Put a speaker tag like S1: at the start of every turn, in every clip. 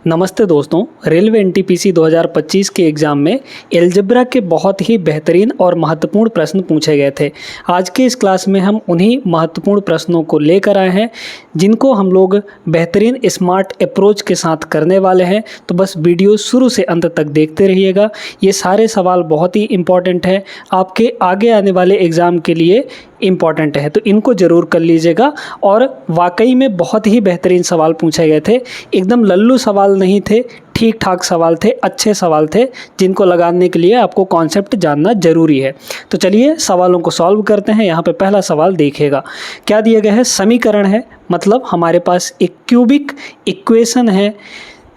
S1: नमस्ते दोस्तों, railway NTPC 2025 के एग्ज़ाम में एलजेब्रा के बहुत ही बेहतरीन और महत्वपूर्ण प्रश्न पूछे गए थे। आज के इस क्लास में हम उन्हीं महत्वपूर्ण प्रश्नों को लेकर आए हैं जिनको हम लोग बेहतरीन स्मार्ट अप्रोच के साथ करने वाले हैं। तो बस वीडियो शुरू से अंत तक देखते रहिएगा। ये सारे सवाल बहुत ही इम्पॉर्टेंट है, आपके आगे आने वाले एग्ज़ाम के लिए इम्पॉर्टेंट है, तो इनको ज़रूर कर लीजिएगा। और वाकई में बहुत ही बेहतरीन सवाल पूछे गए थे, एकदम लल्लू सवाल नहीं थे, ठीक ठाक सवाल थे, अच्छे सवाल थे जिनको लगाने के लिए आपको कॉन्सेप्ट जानना ज़रूरी है। तो चलिए सवालों को सॉल्व करते हैं। यहाँ पे पहला सवाल देखिएगा, क्या दिया गया है? समीकरण है, मतलब हमारे पास एक क्यूबिक इक्वेशन है,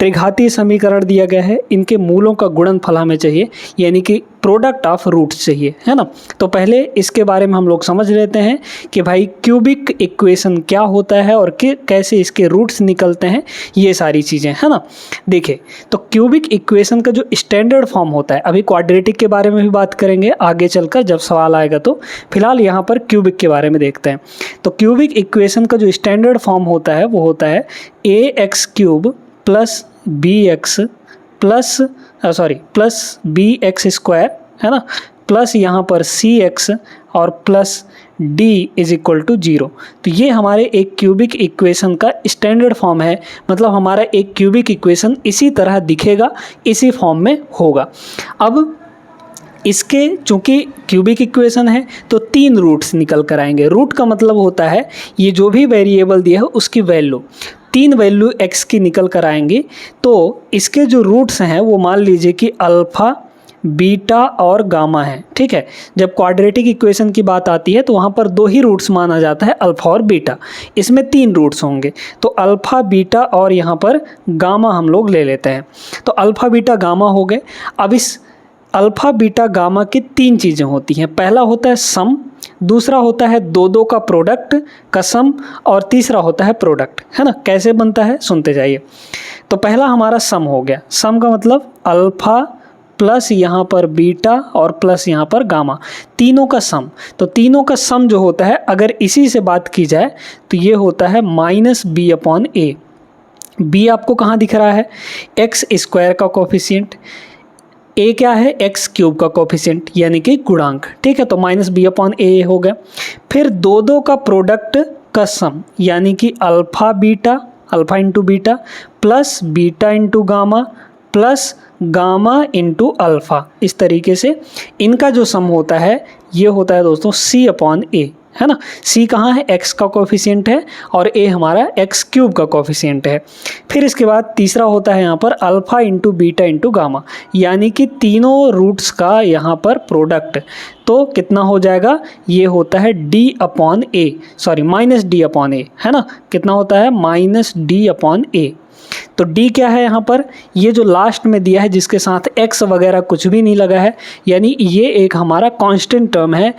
S1: त्रिघातीय समीकरण दिया गया है, इनके मूलों का गुणनफल हमें चाहिए, यानी कि प्रोडक्ट ऑफ रूट्स चाहिए, है ना। तो पहले इसके बारे में हम लोग समझ लेते हैं कि भाई क्यूबिक इक्वेशन क्या होता है और कैसे इसके रूट्स निकलते हैं, ये सारी चीज़ें, है ना। देखिए, तो क्यूबिक इक्वेशन का जो स्टैंडर्ड फॉर्म होता है, अभी क्वाड्रेटिक के बारे में भी बात करेंगे आगे चलकर जब सवाल आएगा, तो फिलहाल यहाँ पर क्यूबिक के बारे में देखते हैं। तो क्यूबिक इक्वेशन का जो स्टैंडर्ड फॉर्म होता है वो होता है ax³ प्लस bx² है ना, प्लस यहाँ पर cx और प्लस d = 0। तो ये हमारे एक क्यूबिक इक्वेशन का स्टैंडर्ड फॉर्म है, मतलब हमारा एक क्यूबिक इक्वेशन इसी तरह दिखेगा, इसी फॉर्म में होगा। अब इसके चूँकि क्यूबिक इक्वेशन है तो 3 रूट्स निकल कर आएंगे। रूट का मतलब होता है ये जो भी वेरिएबल दिया है उसकी वैल्यू, 3 वैल्यू x की निकल कर आएंगी। तो इसके जो रूट्स हैं वो मान लीजिए कि अल्फ़ा, बीटा और गामा है, ठीक है। जब क्वाड्रेटिक इक्वेशन की बात आती है तो वहाँ पर 2 ही रूट्स माना जाता है, अल्फ़ा और बीटा। इसमें 3 रूट्स होंगे, तो अल्फ़ा, बीटा और यहाँ पर गामा हम लोग ले लेते हैं। तो अल्फ़ा, बीटा, गामा हो गए। अब इस अल्फ़ा, बीटा, गामा की 3 चीज़ें होती हैं। पहला होता है सम, दूसरा होता है दो का प्रोडक्ट का सम, और तीसरा होता है प्रोडक्ट, है ना। कैसे बनता है सुनते जाइए। तो पहला हमारा सम हो गया। सम का मतलब अल्फ़ा प्लस यहाँ पर बीटा और प्लस यहाँ पर गामा, तीनों का सम। तो तीनों का सम जो होता है, अगर इसी से बात की जाए तो ये होता है -b/a। b आपको कहाँ दिख रहा है? x² का कोफिशिएंट, a क्या है? x³ का कोफिशिएंट यानी कि गुणांक, ठीक है। तो -b/a हो गया। फिर दो का प्रोडक्ट का सम, यानी कि alpha beta, alpha into beta plus beta into gamma plus gamma into alpha, इस तरीके से इनका जो सम होता है ये होता है दोस्तों c/a, है ना। c कहाँ है? x का कोफिशिएंट है और a हमारा x³ का कोफिशिएंट है। फिर इसके बाद तीसरा होता है यहाँ पर alpha into beta into gamma, यानी कि तीनों रूट्स का यहाँ पर प्रोडक्ट। तो कितना हो जाएगा? ये होता है d/a, सॉरी -d/a, है ना। कितना होता है? -d/a। तो d क्या है यहाँ पर? ये जो लास्ट में दिया है जिसके साथ x वगैरह कुछ भी नहीं लगा है, यानी ये एक हमारा कांस्टेंट टर्म है,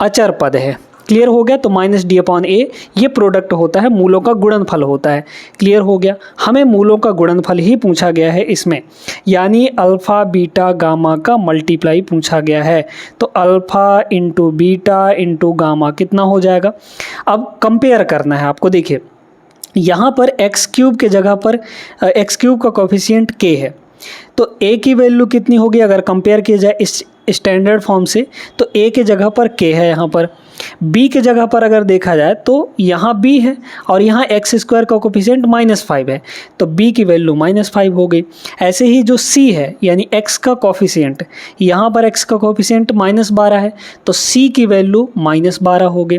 S1: अचर पद है। क्लियर हो गया? तो -d/a ये प्रोडक्ट होता है, मूलों का गुणनफल होता है। क्लियर हो गया? हमें मूलों का गुणनफल ही पूछा गया है इसमें, यानी अल्फ़ा, बीटा, गामा का मल्टीप्लाई पूछा गया है। तो alpha into beta into gamma कितना हो जाएगा? अब कंपेयर करना है आपको। देखिए, यहाँ पर x³ के जगह पर x³ का कोफिशिएंट k है, तो a की वैल्यू कितनी होगी अगर कंपेयर किया जाए इस स्टैंडर्ड फॉर्म से? तो a के जगह पर k है, यहाँ पर b के जगह पर अगर देखा जाए तो यहाँ b है और यहाँ x² का कोफिशिएंट -5 है, तो b की वैल्यू -5 हो गई। ऐसे ही जो c है, यानी x का कोफिशिएंट, यहाँ पर x का कोफिशिएंट -12 है, तो c की वैल्यू -12 हो गई।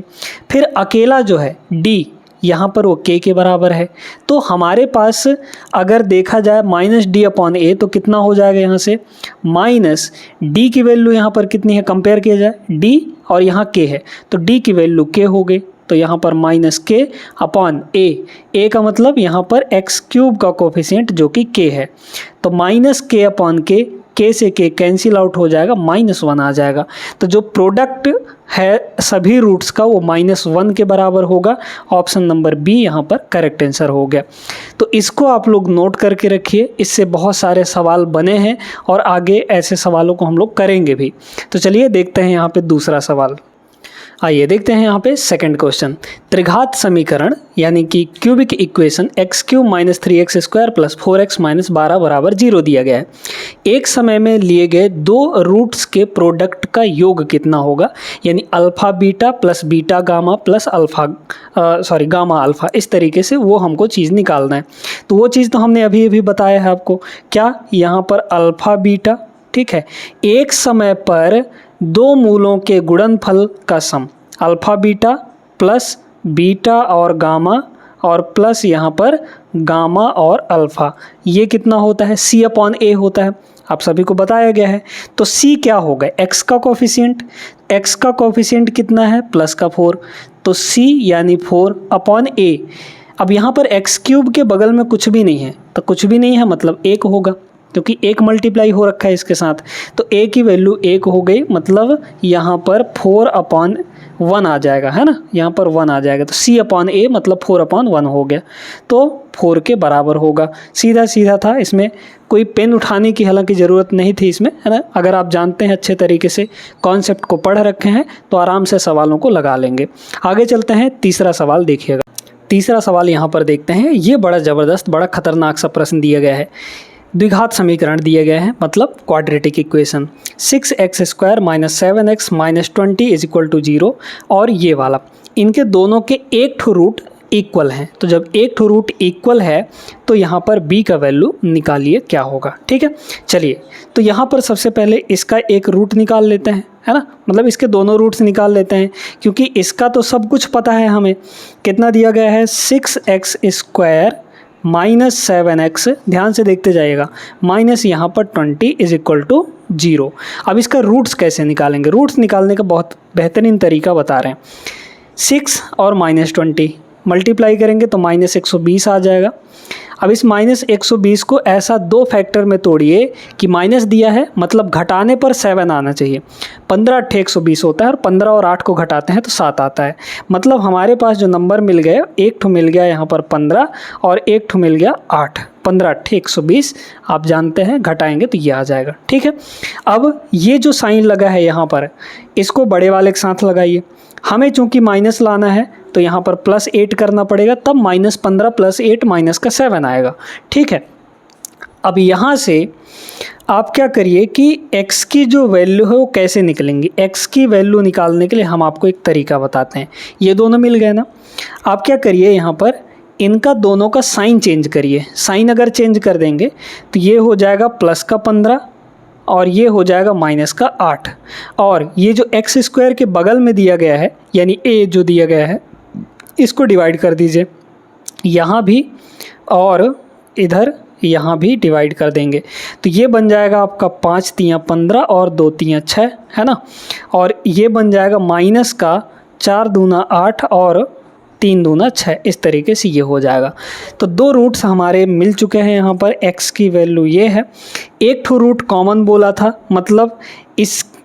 S1: फिर अकेला जो है d, यहाँ पर वो k के बराबर है। तो हमारे पास अगर देखा जाए -d/a तो कितना हो जाएगा? यहाँ से -d की वैल्यू यहाँ पर कितनी है कंपेयर किया जाए? d और यहाँ k है, तो d की वैल्यू k हो गई। तो यहाँ पर -k/a, a का मतलब यहाँ पर x³ का कोफिशिएंट जो कि k है, तो -k/k, k से k कैंसिल आउट हो जाएगा, -1 आ जाएगा। तो जो प्रोडक्ट है सभी रूट्स का वो -1 के बराबर होगा। ऑप्शन नंबर बी यहाँ पर करेक्ट आंसर हो गया। तो इसको आप लोग नोट करके रखिए, इससे बहुत सारे सवाल बने हैं और आगे ऐसे सवालों को हम लोग करेंगे भी। तो चलिए देखते हैं यहाँ पे दूसरा सवाल। आइए देखते हैं यहाँ पे सेकंड क्वेश्चन। त्रिघात समीकरण यानी कि cubic equation x³ - 3x² + 4x - 12 बराबर 0 दिया गया है। एक समय में लिए गए दो रूट्स के प्रोडक्ट का योग कितना होगा, यानी alpha beta plus beta gamma plus gamma alpha, इस तरीके से वो हमको चीज़ निकालना है। तो वो चीज़ तो हमने अभी अभी बताया है आपको, क्या यहाँ पर अल्फा बीटा, ठीक है, एक समय पर दो मूलों के गुणनफल का सम, अल्फा बीटा प्लस बीटा और गामा और प्लस यहाँ पर गामा और अल्फा, ये कितना होता है, C/A होता है, आप सभी को बताया गया है। तो C क्या होगा, x का कोफिशिएंट कितना है, प्लस का 4, तो C यानी 4/A। अब यहाँ पर x³ के बगल में कुछ भी नहीं है, तो कुछ भी नहीं है मतलब 1 होगा, क्योंकि 1 मल्टीप्लाई हो रखा है इसके साथ, तो a की वैल्यू 1 हो गई, मतलब यहाँ पर 4/1 आ जाएगा, है ना, यहाँ पर 1 आ जाएगा, तो C/A मतलब 4/1 हो गया, तो 4 के बराबर होगा। सीधा सीधा था, इसमें कोई पेन उठाने की हालांकि ज़रूरत नहीं थी इसमें, है ना। अगर आप जानते हैं अच्छे तरीके से, कॉन्सेप्ट को पढ़ रखे हैं, तो आराम से सवालों को लगा लेंगे। आगे चलते हैं, तीसरा सवाल देखिएगा। तीसरा सवाल यहाँ पर देखते हैं, ये बड़ा ज़बरदस्त, बड़ा खतरनाक सा प्रश्न दिया गया है। द्विघात समीकरण दिए गए हैं, मतलब क्वाड्रेटिक इक्वेशन, 6x² - 7x - 20 = 0, और ये वाला, इनके दोनों के एक ठो रूट इक्वल हैं। तो जब एक ठो रूट इक्वल है तो यहाँ पर b का वैल्यू निकालिए क्या होगा, ठीक है। चलिए, तो यहाँ पर सबसे पहले इसका एक रूट निकाल लेते हैं, है ना, मतलब इसके दोनों रूट्स निकाल लेते हैं, क्योंकि इसका तो सब कुछ पता है हमें। कितना दिया गया है, 6x² - 7x, ध्यान से देखते जाइएगा, माइनस यहाँ पर 20 = 0। अब इसका रूट्स कैसे निकालेंगे, रूट्स निकालने का बहुत बेहतरीन तरीका बता रहे हैं। 6 और -20 मल्टीप्लाई करेंगे तो -120 आ जाएगा। अब इस -120 को ऐसा दो फैक्टर में तोड़िए कि माइनस दिया है, मतलब घटाने पर 7 आना चाहिए। 15 × 120 होता है, और 15 और 8 को घटाते हैं तो 7 आता है। मतलब हमारे पास जो नंबर मिल गए, एक ठो मिल गया यहाँ पर 15 और एक ठो मिल गया 8। 15 × 120 आप जानते हैं, घटाएंगे तो ये आ जाएगा, ठीक है। अब ये जो साइन लगा है यहाँ पर, इसको बड़े वाले के साथ लगाइए। हमें चूंकि माइनस लाना है तो यहाँ पर +8 करना पड़ेगा, तब -15 + 8 माइनस का 7 आएगा, ठीक है। अब यहाँ से आप क्या करिए कि x की जो वैल्यू है वो कैसे निकलेंगी। x की वैल्यू निकालने के लिए हम आपको एक तरीका बताते हैं। ये दोनों मिल गए ना, आप क्या करिए, यहाँ पर इनका दोनों का साइन चेंज करिए। साइन अगर चेंज कर देंगे तो ये हो जाएगा +15 और ये हो जाएगा -8, और ये जो x² के बगल में दिया गया है, यानी a जो दिया गया है, इसको डिवाइड कर दीजिए यहाँ भी, और इधर यहाँ भी डिवाइड कर देंगे, तो ये बन जाएगा आपका 5 × 3 = 15 और 2 × 3 = 6, है ना। और ये बन जाएगा माइनस का 4 दूना 8 और 3 दूना 6, इस तरीके से ये हो जाएगा। तो दो रूट्स हमारे मिल चुके हैं। यहाँ पर x की वैल्यू ये है, एक ठो रूट कॉमन बोला था, मतलब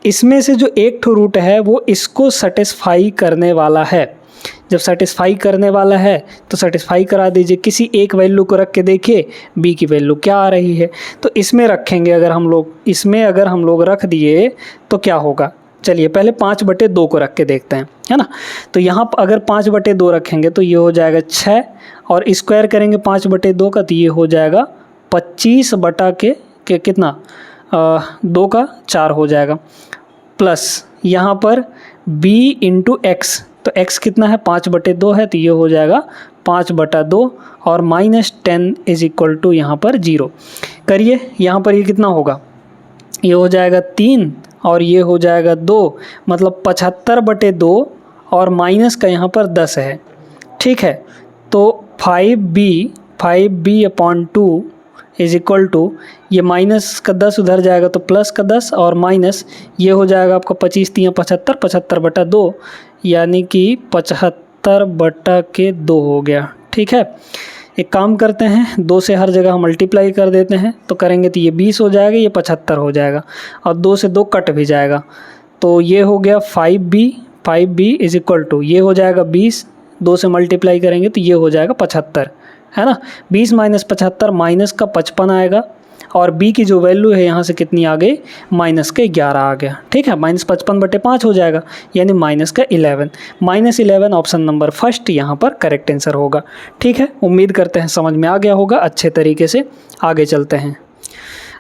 S1: इसमें से जो एक ठो रूट है वो इसको सेटिस्फाई करने वाला है। जब सेटिस्फाई करने वाला है तो सेटिस्फाई करा दीजिए। किसी एक वैल्यू को रख के देखिए b की वैल्यू क्या आ रही है, तो इसमें रखेंगे अगर हम लोग, इसमें अगर हम लोग रख दिए तो क्या होगा। चलिए पहले 5/2 को रख के देखते हैं, है ना। तो यहाँ पर अगर 5/2 रखेंगे तो ये हो जाएगा 6, और स्क्वायर करेंगे 5/2 का तो ये हो जाएगा 25 बटा के कितना 2 का 4 हो जाएगा, प्लस यहाँ पर b × x, तो x कितना है 5/2 है, तो ये हो जाएगा 5/2 और -10 = यहाँ पर 0 करिए। यहाँ पर ये कितना होगा, ये हो जाएगा 3 और ये हो जाएगा 2, मतलब 75/2 और माइनस का यहाँ पर 10 है, ठीक है। तो 5b/2 = ये माइनस का 10 उधर जाएगा तो प्लस का 10, और माइनस ये हो जाएगा आपका 25 × 3 = 75, 75/2 यानी कि 75/2 हो गया, ठीक है। एक काम करते हैं, 2 से हर जगह मल्टीप्लाई कर देते हैं, तो करेंगे तो ये 20 हो जाएगा, ये 75 हो जाएगा, और 2 से 2 कट भी जाएगा, तो ये हो गया 5b = ये हो जाएगा 20, 2 से मल्टीप्लाई करेंगे तो ये हो जाएगा 75, है ना। 20 - 75 माइनस का 55 आएगा, और b की जो वैल्यू है यहाँ से कितनी आ गई, -11 आ गया। ठीक है, -55/5 हो जाएगा यानी -11। -11 ऑप्शन नंबर फर्स्ट यहाँ पर करेक्ट आंसर होगा। ठीक है, उम्मीद करते हैं समझ में आ गया होगा अच्छे तरीके से। आगे चलते हैं,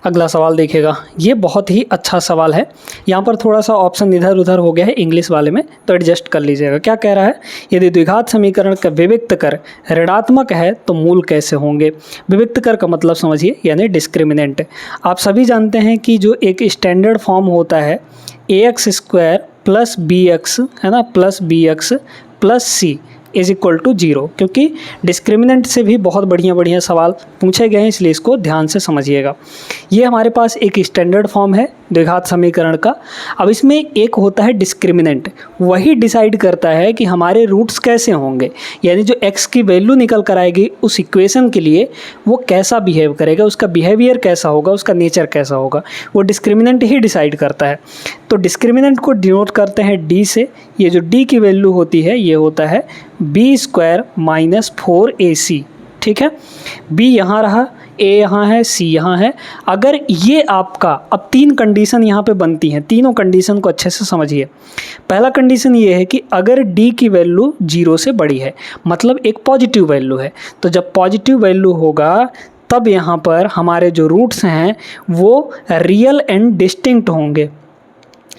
S1: अगला सवाल देखिएगा। ये बहुत ही अच्छा सवाल है। यहाँ पर थोड़ा सा ऑप्शन इधर उधर हो गया है इंग्लिश वाले में, तो एडजस्ट कर लीजिएगा। क्या कह रहा है, यदि द्विघात समीकरण का विविक्त कर ऋणात्मक है तो मूल कैसे होंगे। विविक्त कर का मतलब समझिए, यानी डिस्क्रिमिनेंट। आप सभी जानते हैं कि जो एक स्टैंडर्ड फॉर्म होता है ax² + bx, है ना, +bx + c = 0, क्योंकि डिस्क्रिमिनेंट से भी बहुत बढ़िया सवाल पूछे गए हैं, इसलिए इसको ध्यान से समझिएगा। ये हमारे पास एक स्टैंडर्ड फॉर्म है द्विघात समीकरण का। अब इसमें एक होता है डिस्क्रिमिनेंट, वही डिसाइड करता है कि हमारे रूट्स कैसे होंगे, यानी जो x की वैल्यू निकल कर आएगी उस इक्वेशन के लिए वो कैसा बिहेव करेगा, उसका बिहेवियर कैसा होगा, उसका नेचर कैसा होगा, वो डिस्क्रिमिनेंट ही डिसाइड करता है। तो डिस्क्रिमिनेंट को डिनोट करते हैं d से। ये जो d की वैल्यू होती है ये होता है b² - 4ac। ठीक है, b यहाँ रहा, a यहाँ है, c यहाँ है। अगर ये आपका, अब 3 कंडीशन यहाँ पे बनती हैं, तीनों कंडीशन को अच्छे से समझिए। पहला कंडीशन ये है कि अगर d की वैल्यू 0 से बड़ी है, मतलब एक पॉजिटिव वैल्यू है, तो जब पॉजिटिव वैल्यू होगा तब यहाँ पर हमारे जो रूट्स हैं वो रियल एंड डिस्टिंक्ट होंगे।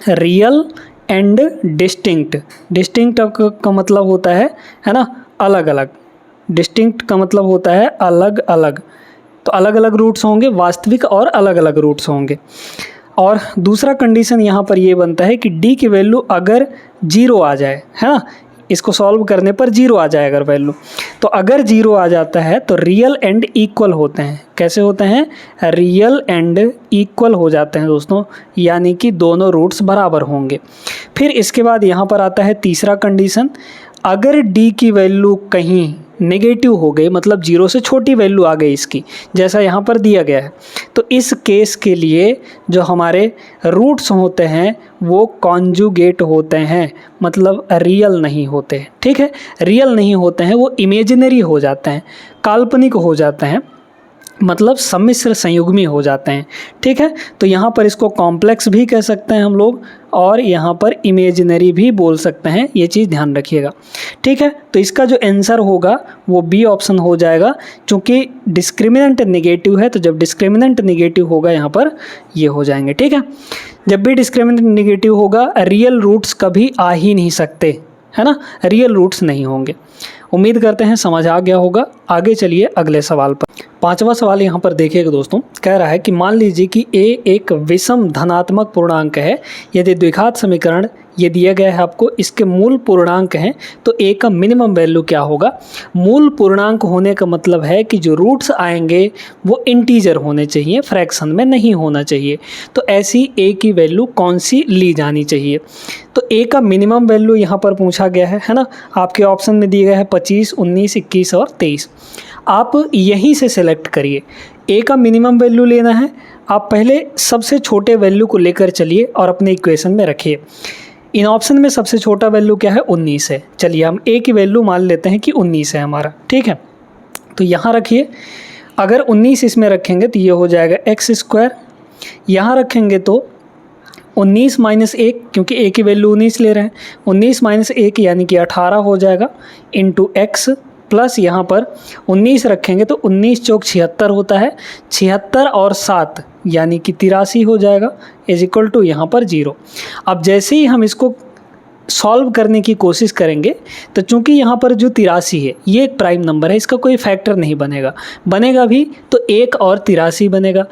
S1: रियल एंड डिस्टिंक्ट, डिस्टिंक्ट का मतलब होता है ना, अलग अलग। डिस्टिंक्ट का मतलब होता है अलग अलग, तो अलग अलग रूट्स होंगे, वास्तविक और अलग अलग रूट्स होंगे। और दूसरा कंडीशन यहाँ पर ये बनता है कि d की वैल्यू अगर 0 आ जाए, है ना, इसको सॉल्व करने पर 0 आ जाए अगर वैल्यू, तो अगर 0 आ जाता है तो रियल एंड इक्वल होते हैं। कैसे होते हैं, रियल एंड इक्वल हो जाते हैं दोस्तों, यानी कि दोनों रूट्स बराबर होंगे। फिर इसके बाद यहाँ पर आता है तीसरा कंडीशन, अगर d की वैल्यू कहीं नेगेटिव हो गई, मतलब 0 से छोटी वैल्यू आ गई इसकी, जैसा यहाँ पर दिया गया है, तो इस केस के लिए जो हमारे रूट्स होते हैं वो कॉन्जुगेट होते हैं, मतलब रियल नहीं होते। ठीक है, रियल नहीं होते हैं, वो इमेजिनरी हो जाते हैं, काल्पनिक हो जाते हैं, मतलब सम्मिश्र संयुग्मी हो जाते हैं। ठीक है, तो यहाँ पर इसको कॉम्प्लेक्स भी कह सकते हैं हम लोग, और यहाँ पर इमेजिनरी भी बोल सकते हैं, ये चीज़ ध्यान रखिएगा। ठीक है, तो इसका जो आंसर होगा वो बी ऑप्शन हो जाएगा, क्योंकि डिस्क्रिमिनेंट नेगेटिव है, तो जब डिस्क्रिमिनेंट नेगेटिव होगा यहाँ पर ये हो जाएंगे। ठीक है, जब भी डिस्क्रिमिनेंट नेगेटिव होगा रियल रूट्स कभी आ ही नहीं सकते, है ना, रियल रूट्स नहीं होंगे। उम्मीद करते हैं समझ आ गया होगा। आगे चलिए अगले सवाल पर। 5वां सवाल यहाँ पर देखिएगा दोस्तों, कह रहा है कि मान लीजिए कि a एक विषम धनात्मक पूर्णांक है, यदि द्विघात समीकरण ये दिया गया है आपको, इसके मूल पूर्णांक हैं, तो a का मिनिमम वैल्यू क्या होगा। मूल पूर्णांक होने का मतलब है कि जो रूट्स आएंगे वो इंटीजर होने चाहिए, फ्रैक्शन में नहीं होना चाहिए। तो ऐसी a की वैल्यू कौन सी ली जानी चाहिए। तो a का मिनिमम वैल्यू यहाँ पर पूछा गया है ना, आपके ऑप्शन में दिए गए हैं 25, 19, 21 और 23। आप यहीं से सेलेक्ट करिए, a का मिनिमम वैल्यू लेना है। आप पहले सबसे छोटे वैल्यू को लेकर चलिए और अपने इक्वेशन में रखिए। इन ऑप्शन में सबसे छोटा वैल्यू क्या है, 19 है। चलिए हम a की वैल्यू मान लेते हैं कि 19 है हमारा। ठीक है, तो यहाँ रखिए, अगर 19 इसमें रखेंगे तो ये हो जाएगा x², यहाँ रखेंगे तो 19 - 1, क्योंकि a की वैल्यू 19 ले रहे हैं, 19 - 1 यानी कि 18 हो जाएगा, इंटू x प्लस यहाँ पर 19 रखेंगे तो 19 चौक 76 होता है, 76 और 7 यानी कि 83 हो जाएगा, = यहाँ पर 0। अब जैसे ही हम इसको सॉल्व करने की कोशिश करेंगे तो चूंकि यहाँ पर जो 83 है ये एक प्राइम नंबर है, इसका कोई फैक्टर नहीं बनेगा, बनेगा भी तो 1 और 83 बनेगा।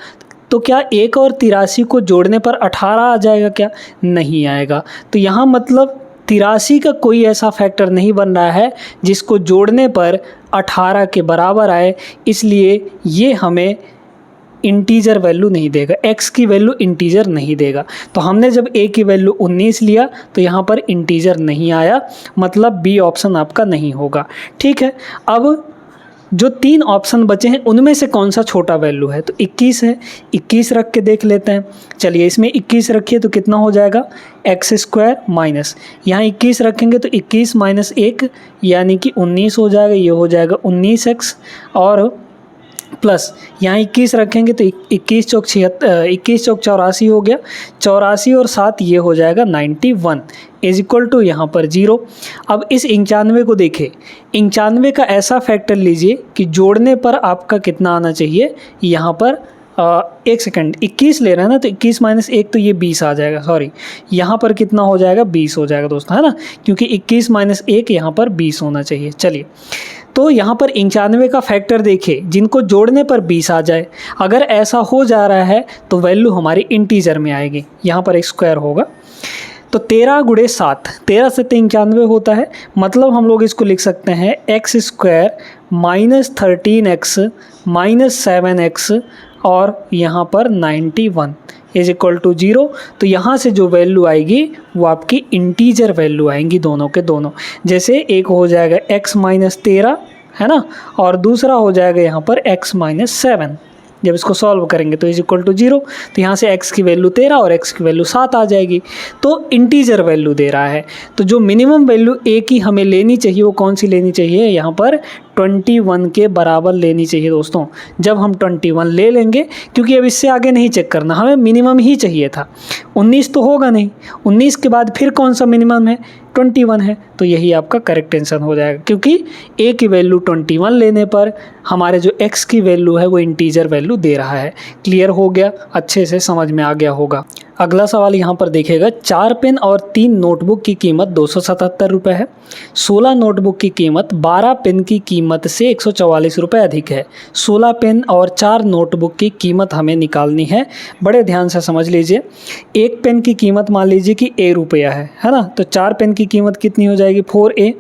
S1: तो क्या 1 और 83 को जोड़ने पर 18 आ जाएगा क्या, नहीं आएगा। तो यहाँ मतलब 83 का कोई ऐसा फैक्टर नहीं बन रहा है जिसको जोड़ने पर 18 के बराबर आए, इसलिए ये हमें इंटीजर वैल्यू नहीं देगा, x की वैल्यू इंटीजर नहीं देगा। तो हमने जब a की वैल्यू 19 लिया तो यहाँ पर इंटीजर नहीं आया, मतलब बी ऑप्शन आपका नहीं होगा। ठीक है, अब जो 3 ऑप्शन बचे हैं उनमें से कौन सा छोटा वैल्यू है, तो 21 है, 21 रख के देख लेते हैं। चलिए इसमें 21 रखिए तो कितना हो जाएगा, x² माइनस, यहाँ 21 रखेंगे तो 21 - 1 यानी कि 19 हो जाएगा, ये हो जाएगा 19x, और प्लस यहाँ 21 रखेंगे तो 21 चौक 84 हो गया, 84 और 7 ये हो जाएगा 91 इज इक्वल टू यहाँ पर 0। अब इस 91 को देखें, 91 का ऐसा फैक्टर लीजिए कि जोड़ने पर आपका कितना आना चाहिए, यहाँ पर एक सेकंड 21 ले रहे हैं ना, तो 21 माइनस 1 तो ये 20 आ जाएगा, सॉरी यहाँ पर कितना हो जाएगा 20 हो जाएगा दोस्तों, है ना, क्योंकि 21 माइनस 1 यहाँ पर 20 होना चाहिए। चलिए तो यहाँ पर 91 का फैक्टर देखिए, जिनको जोड़ने पर 20 आ जाए, अगर ऐसा हो जा रहा है तो वैल्यू हमारी इंटीजर में आएगी, यहाँ पर एक स्क्वायर होगा। तो 13 गुणे 7, 13 से 93 होता है, मतलब हम लोग इसको लिख सकते हैं x square minus 13x minus 7x और यहाँ पर 91 इज इक्वल टू 0। तो यहाँ से जो वैल्यू आएगी वो आपकी इंटीजर वैल्यू आएंगी दोनों के दोनों। जैसे एक हो जाएगा x माइनस 13, है ना, और दूसरा हो जाएगा यहाँ पर x माइनस 7। जब इसको सॉल्व करेंगे तो इज इक्वल टू 0, तो यहाँ से x की वैल्यू 13 और x की वैल्यू 7 आ जाएगी। तो इंटीजर वैल्यू दे रहा है, तो जो मिनिमम वैल्यू a की हमें लेनी चाहिए वो कौन सी लेनी चाहिए, यहाँ पर 21 के बराबर लेनी चाहिए दोस्तों। जब हम 21 ले लेंगे, क्योंकि अब इससे आगे नहीं चेक करना, हमें मिनिमम ही चाहिए था, 19 तो होगा नहीं, 19 के बाद फिर कौन सा मिनिमम है, 21 है, तो यही आपका करेक्ट आंसर हो जाएगा, क्योंकि a की वैल्यू 21 लेने पर हमारे जो x की वैल्यू है वो इंटीजर वैल्यू दे रहा है। क्लियर हो गया, अच्छे से समझ में आ गया होगा। अगला सवाल यहाँ पर देखिएगा, 4 पेन और 3 नोटबुक की कीमत 277 रुपये है, 16 नोटबुक की कीमत 12 पेन की कीमत से 144 रुपये अधिक है। 16 पेन और 4 नोटबुक की कीमत हमें निकालनी है, बड़े ध्यान से समझ लीजिए। एक पेन की कीमत मान लीजिए कि a रुपया है ना, तो 4 पेन की कीमत कितनी हो जाएगी 4a,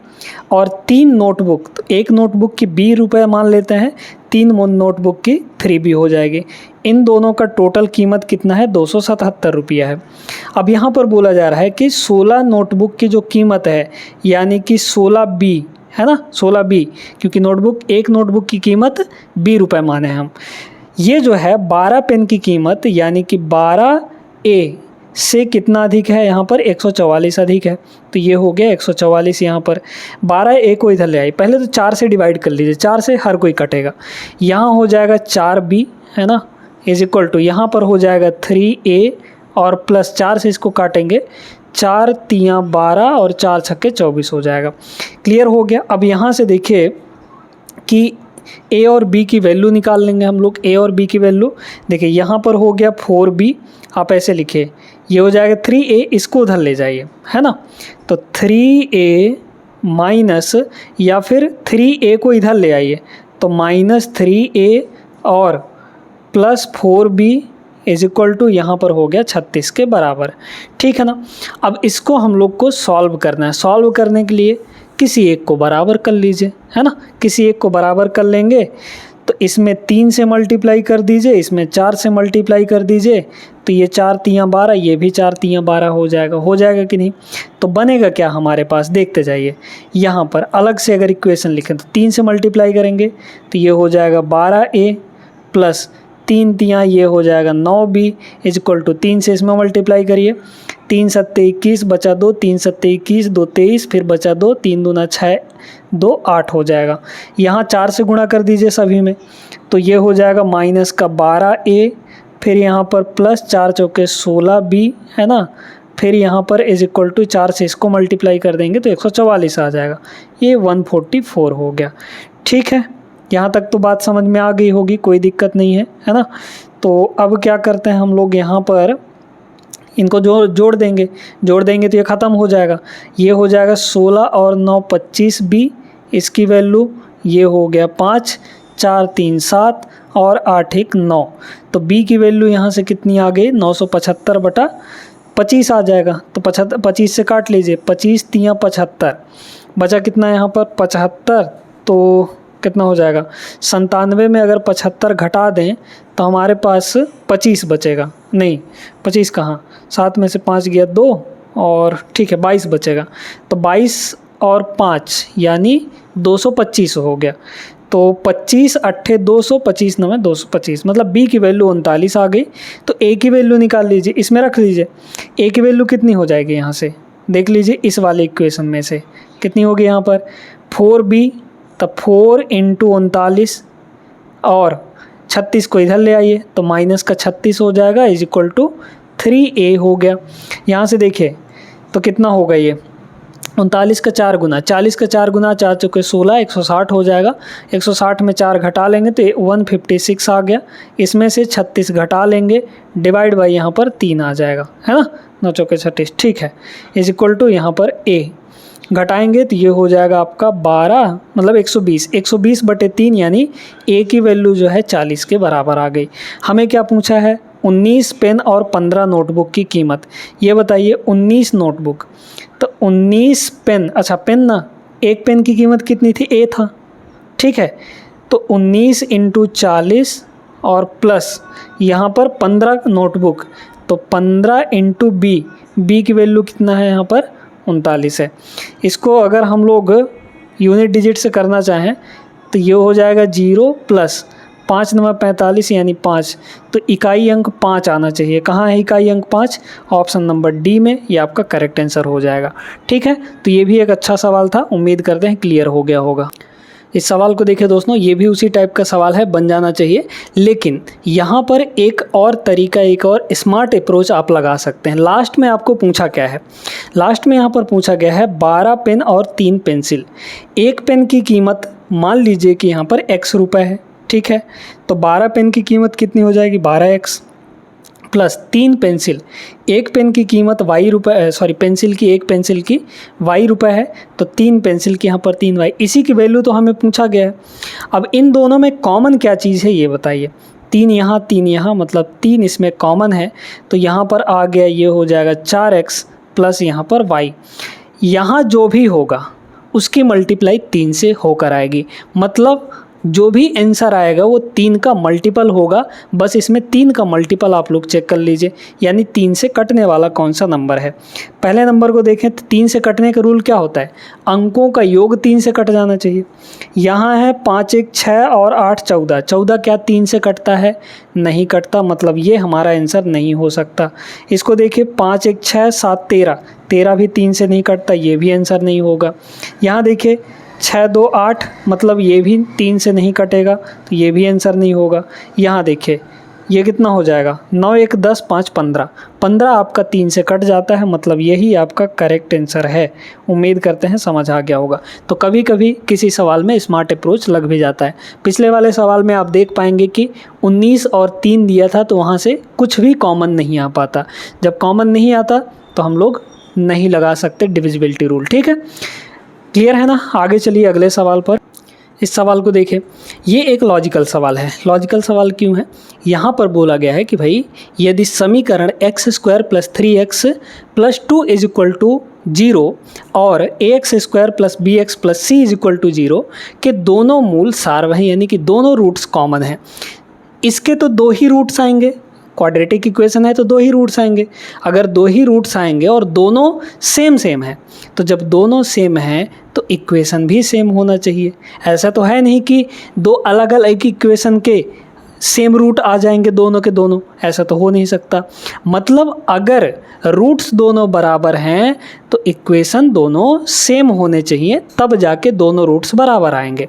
S1: और 3 नोटबुक, तो एक नोटबुक की 20 रुपये मान लेते हैं, 3 नोटबुक की 3b हो जाएगी। इन दोनों का टोटल कीमत कितना है 277 रुपया है। अब यहाँ पर बोला जा रहा है कि 16 नोटबुक की जो कीमत है, यानी कि 16b है ना, 16b, क्योंकि एक नोटबुक की कीमत 20 रुपये माने हम, ये जो है 12 पेन की कीमत यानी कि 12a से कितना अधिक है, यहाँ पर 144 अधिक है, तो ये हो गया 144। यहाँ पर 12a को इधर ले आई, पहले तो 4 से डिवाइड कर लीजिए, 4 से हर कोई कटेगा, यहाँ हो जाएगा 4b, है ना, इज इक्वल टू यहाँ पर हो जाएगा 3a और प्लस 4 से इसको काटेंगे, 4 तियाँ 12 और 4 छक्के 24 हो जाएगा। क्लियर हो गया। अब यहाँ से देखिए कि a और b की वैल्यू निकाल लेंगे हम लोग। a और b की वैल्यू देखिए, यहाँ पर हो गया 4b, आप ऐसे लिखिए, ये हो जाएगा 3a, इसको उधर ले जाइए, है ना, तो 3a माइनस, या फिर 3a को इधर ले आइए तो माइनस 3a और plus 4b is equal to यहाँ पर हो गया 36 के बराबर। ठीक है ना। अब इसको हम लोग को सॉल्व करना है। सॉल्व करने के लिए किसी एक को बराबर कर लीजिए, है ना, किसी एक को बराबर कर लेंगे तो इसमें 3 से मल्टीप्लाई कर दीजिए, इसमें 4 से मल्टीप्लाई कर दीजिए, तो ये 4 तियाँ 12, ये भी 4 तियाँ 12 हो जाएगा कि नहीं। तो बनेगा क्या हमारे पास, देखते जाइए। यहाँ पर अलग से अगर इक्वेशन लिखें तो 3 से मल्टीप्लाई करेंगे तो ये हो जाएगा 12a प्लस 3 तियाँ ये हो जाएगा 9b इज इक्वल टू 3 से इसमें मल्टीप्लाई करिए, 3 सत्ते 21 बचा 2, 3 सत्ते 21, 2 23, फिर बचा 2, 3 दूना 6, 2 8 हो जाएगा। यहाँ 4 से गुणा कर दीजिए सभी में, तो ये हो जाएगा माइनस का 12a, फिर यहाँ पर प्लस 4 चौके 16b, है ना, फिर यहाँ पर इज इक्वल टू 4 से इसको मल्टीप्लाई कर देंगे तो 144 आ जाएगा, ये 144 हो गया। ठीक है, यहाँ तक तो बात समझ में आ गई होगी, कोई दिक्कत नहीं है ना। तो अब क्या करते हैं हम लोग, यहाँ पर इनको जोड़ देंगे तो ये ख़त्म हो जाएगा। ये हो जाएगा 16 और 9 25b, इसकी वैल्यू ये हो गया 5, 4 3 7 और 8 1 9, तो b की वैल्यू यहाँ से कितनी आ गई 975 बटा 25 आ जाएगा। तो 25 से काट लीजिए, 25 तियाँ 75, बचा कितना यहाँ पर 75, तो कितना हो जाएगा 97 में अगर 75 घटा दें तो हमारे पास 25 बचेगा, नहीं 25 कहाँ, 7 में से 5 गया 2 और ठीक है 22 बचेगा, तो 22 और 5 यानी 225 हो गया। तो 25 8 200, 25 9 225, मतलब b की वैल्यू 39 आ गई। तो a की वैल्यू निकाल लीजिए, इसमें रख लीजिए, a की वैल्यू कितनी हो जाएगी, यहाँ से देख लीजिए, इस वाले इक्वेशन में से कितनी होगी यहाँ पर 4b, तब 4 × 39 और 36 को इधर ले आइए तो माइनस का 36 हो जाएगा इज इक्वल टू 3a हो गया। यहाँ से देखिए तो कितना होगा ये 39 का 4 गुना, 40 का 4 गुना, 4 चौके 16, 160 हो जाएगा। 160 में 4 घटा लेंगे तो 156 आ गया। इसमें से 36 घटा लेंगे, डिवाइड बाई यहाँ पर 3 आ जाएगा, है ना, 9 चौके 36, ठीक है, इज इक्वल टू यहाँ पर a घटाएंगे तो ये हो जाएगा आपका 12 मतलब 120, 120/3 यानी a की वैल्यू जो है 40 के बराबर आ गई। हमें क्या पूछा है, 19 पेन और 15 नोटबुक की कीमत। ये बताइए 19 नोटबुक, तो 19 पेन, अच्छा पेन ना, एक पेन की कीमत कितनी थी, a था, ठीक है, तो 19 × 40 और प्लस यहाँ पर 15 नोटबुक, तो 15 × b की वैल्यू कितना है यहाँ पर 39 है। इसको अगर हम लोग यूनिट डिजिट से करना चाहें तो ये हो जाएगा 0 प्लस 5 9 45 यानी 5, तो इकाई अंक 5 आना चाहिए। कहाँ है इकाई अंक 5, ऑप्शन नंबर डी में, ये आपका करेक्ट आंसर हो जाएगा। ठीक है, तो ये भी एक अच्छा सवाल था, उम्मीद करते हैं क्लियर हो गया होगा। इस सवाल को देखिए दोस्तों, ये भी उसी टाइप का सवाल है, बन जाना चाहिए, लेकिन यहाँ पर एक और तरीका, एक और स्मार्ट अप्रोच आप लगा सकते हैं। लास्ट में आपको पूछा क्या है, लास्ट में यहाँ पर पूछा गया है 12 पेन और 3 पेंसिल। एक पेन की कीमत मान लीजिए कि यहाँ पर x रुपये है, ठीक है, तो 12 पेन की कीमत कितनी हो जाएगी 12x प्लस 3 पेंसिल, एक पेन की कीमत y रुपये, सॉरी पेंसिल की, एक पेंसिल की y रुपये है, तो 3 पेंसिल की यहाँ पर 3y, इसी की वैल्यू तो हमें पूछा गया है। अब इन दोनों में कॉमन क्या चीज़ है ये बताइए, 3 यहाँ मतलब 3 इसमें कॉमन है, तो यहाँ पर आ गया, ये हो जाएगा 4x प्लस यहाँ पर y। यहाँ जो भी होगा उसकी मल्टीप्लाई 3 से होकर आएगी, मतलब जो भी आंसर आएगा वो 3 का मल्टीपल होगा। बस इसमें 3 का मल्टीपल आप लोग चेक कर लीजिए, यानी 3 से कटने वाला कौन सा नंबर है। पहले नंबर को देखें तो 3 से कटने का रूल क्या होता है, अंकों का योग 3 से कट जाना चाहिए। यहाँ है 5 1 6 और 8 14, 14 क्या 3 से कटता है, नहीं कटता, मतलब ये हमारा आंसर नहीं हो सकता। इसको देखिए 5 1 6 7 13, 13 भी 3 से नहीं कटता, ये भी आंसर नहीं होगा। यहाँ देखिए 6 2 8, मतलब ये भी 3 से नहीं कटेगा, तो ये भी आंसर नहीं होगा। यहाँ देखिए ये कितना हो जाएगा 9 1 10 5 15, 15 आपका 3 से कट जाता है, मतलब यही आपका करेक्ट आंसर है। उम्मीद करते हैं समझ आ गया होगा। तो कभी कभी किसी सवाल में स्मार्ट अप्रोच लग भी जाता है। पिछले वाले सवाल में आप देख पाएंगे कि 19 और 3 दिया था, तो वहाँ से कुछ भी कॉमन नहीं आ पाता। जब कॉमन नहीं आता तो हम लोग नहीं लगा सकते डिविजिबिलिटी रूल। ठीक है, क्लियर है ना। आगे चलिए अगले सवाल पर। इस सवाल को देखें, ये एक लॉजिकल सवाल है। लॉजिकल सवाल क्यों है, यहाँ पर बोला गया है कि भाई यदि समीकरण x² + 3x + 2 = 0 और ax² + bx + c = 0 के दोनों मूल सार्वभौम यानी कि दोनों रूट्स कॉमन हैं। इसके तो 2 ही रूट्स आएंगे, क्वाड्रेटिक इक्वेशन है तो 2 ही रूट्स आएंगे। अगर 2 ही रूट्स आएंगे और दोनों सेम है, तो जब दोनों सेम हैं तो इक्वेशन भी सेम होना चाहिए। ऐसा तो है नहीं कि 2 अलग अलग इक्वेशन के सेम रूट आ जाएंगे दोनों के दोनों, ऐसा तो हो नहीं सकता। मतलब अगर रूट्स दोनों बराबर हैं तो इक्वेशन दोनों सेम होने चाहिए, तब जाके दोनों रूट्स बराबर आएंगे।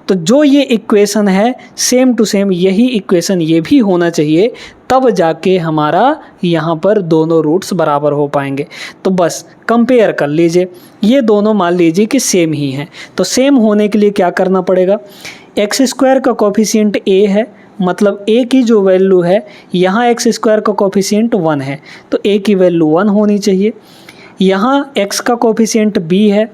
S1: तो जो ये इक्वेशन है सेम टू सेम, यही इक्वेशन ये भी होना चाहिए, तब जाके हमारा यहाँ पर दोनों रूट्स बराबर हो पाएंगे। तो बस कंपेयर कर लीजिए, ये दोनों मान लीजिए कि सेम ही हैं। तो सेम होने के लिए क्या करना पड़ेगा, x² का कोफिशिएंट a है, मतलब a की जो वैल्यू है, यहाँ x² का कोफिशिएंट 1 है, तो a की वैल्यू 1 होनी चाहिए। यहाँ x का कोफिशिएंट b है,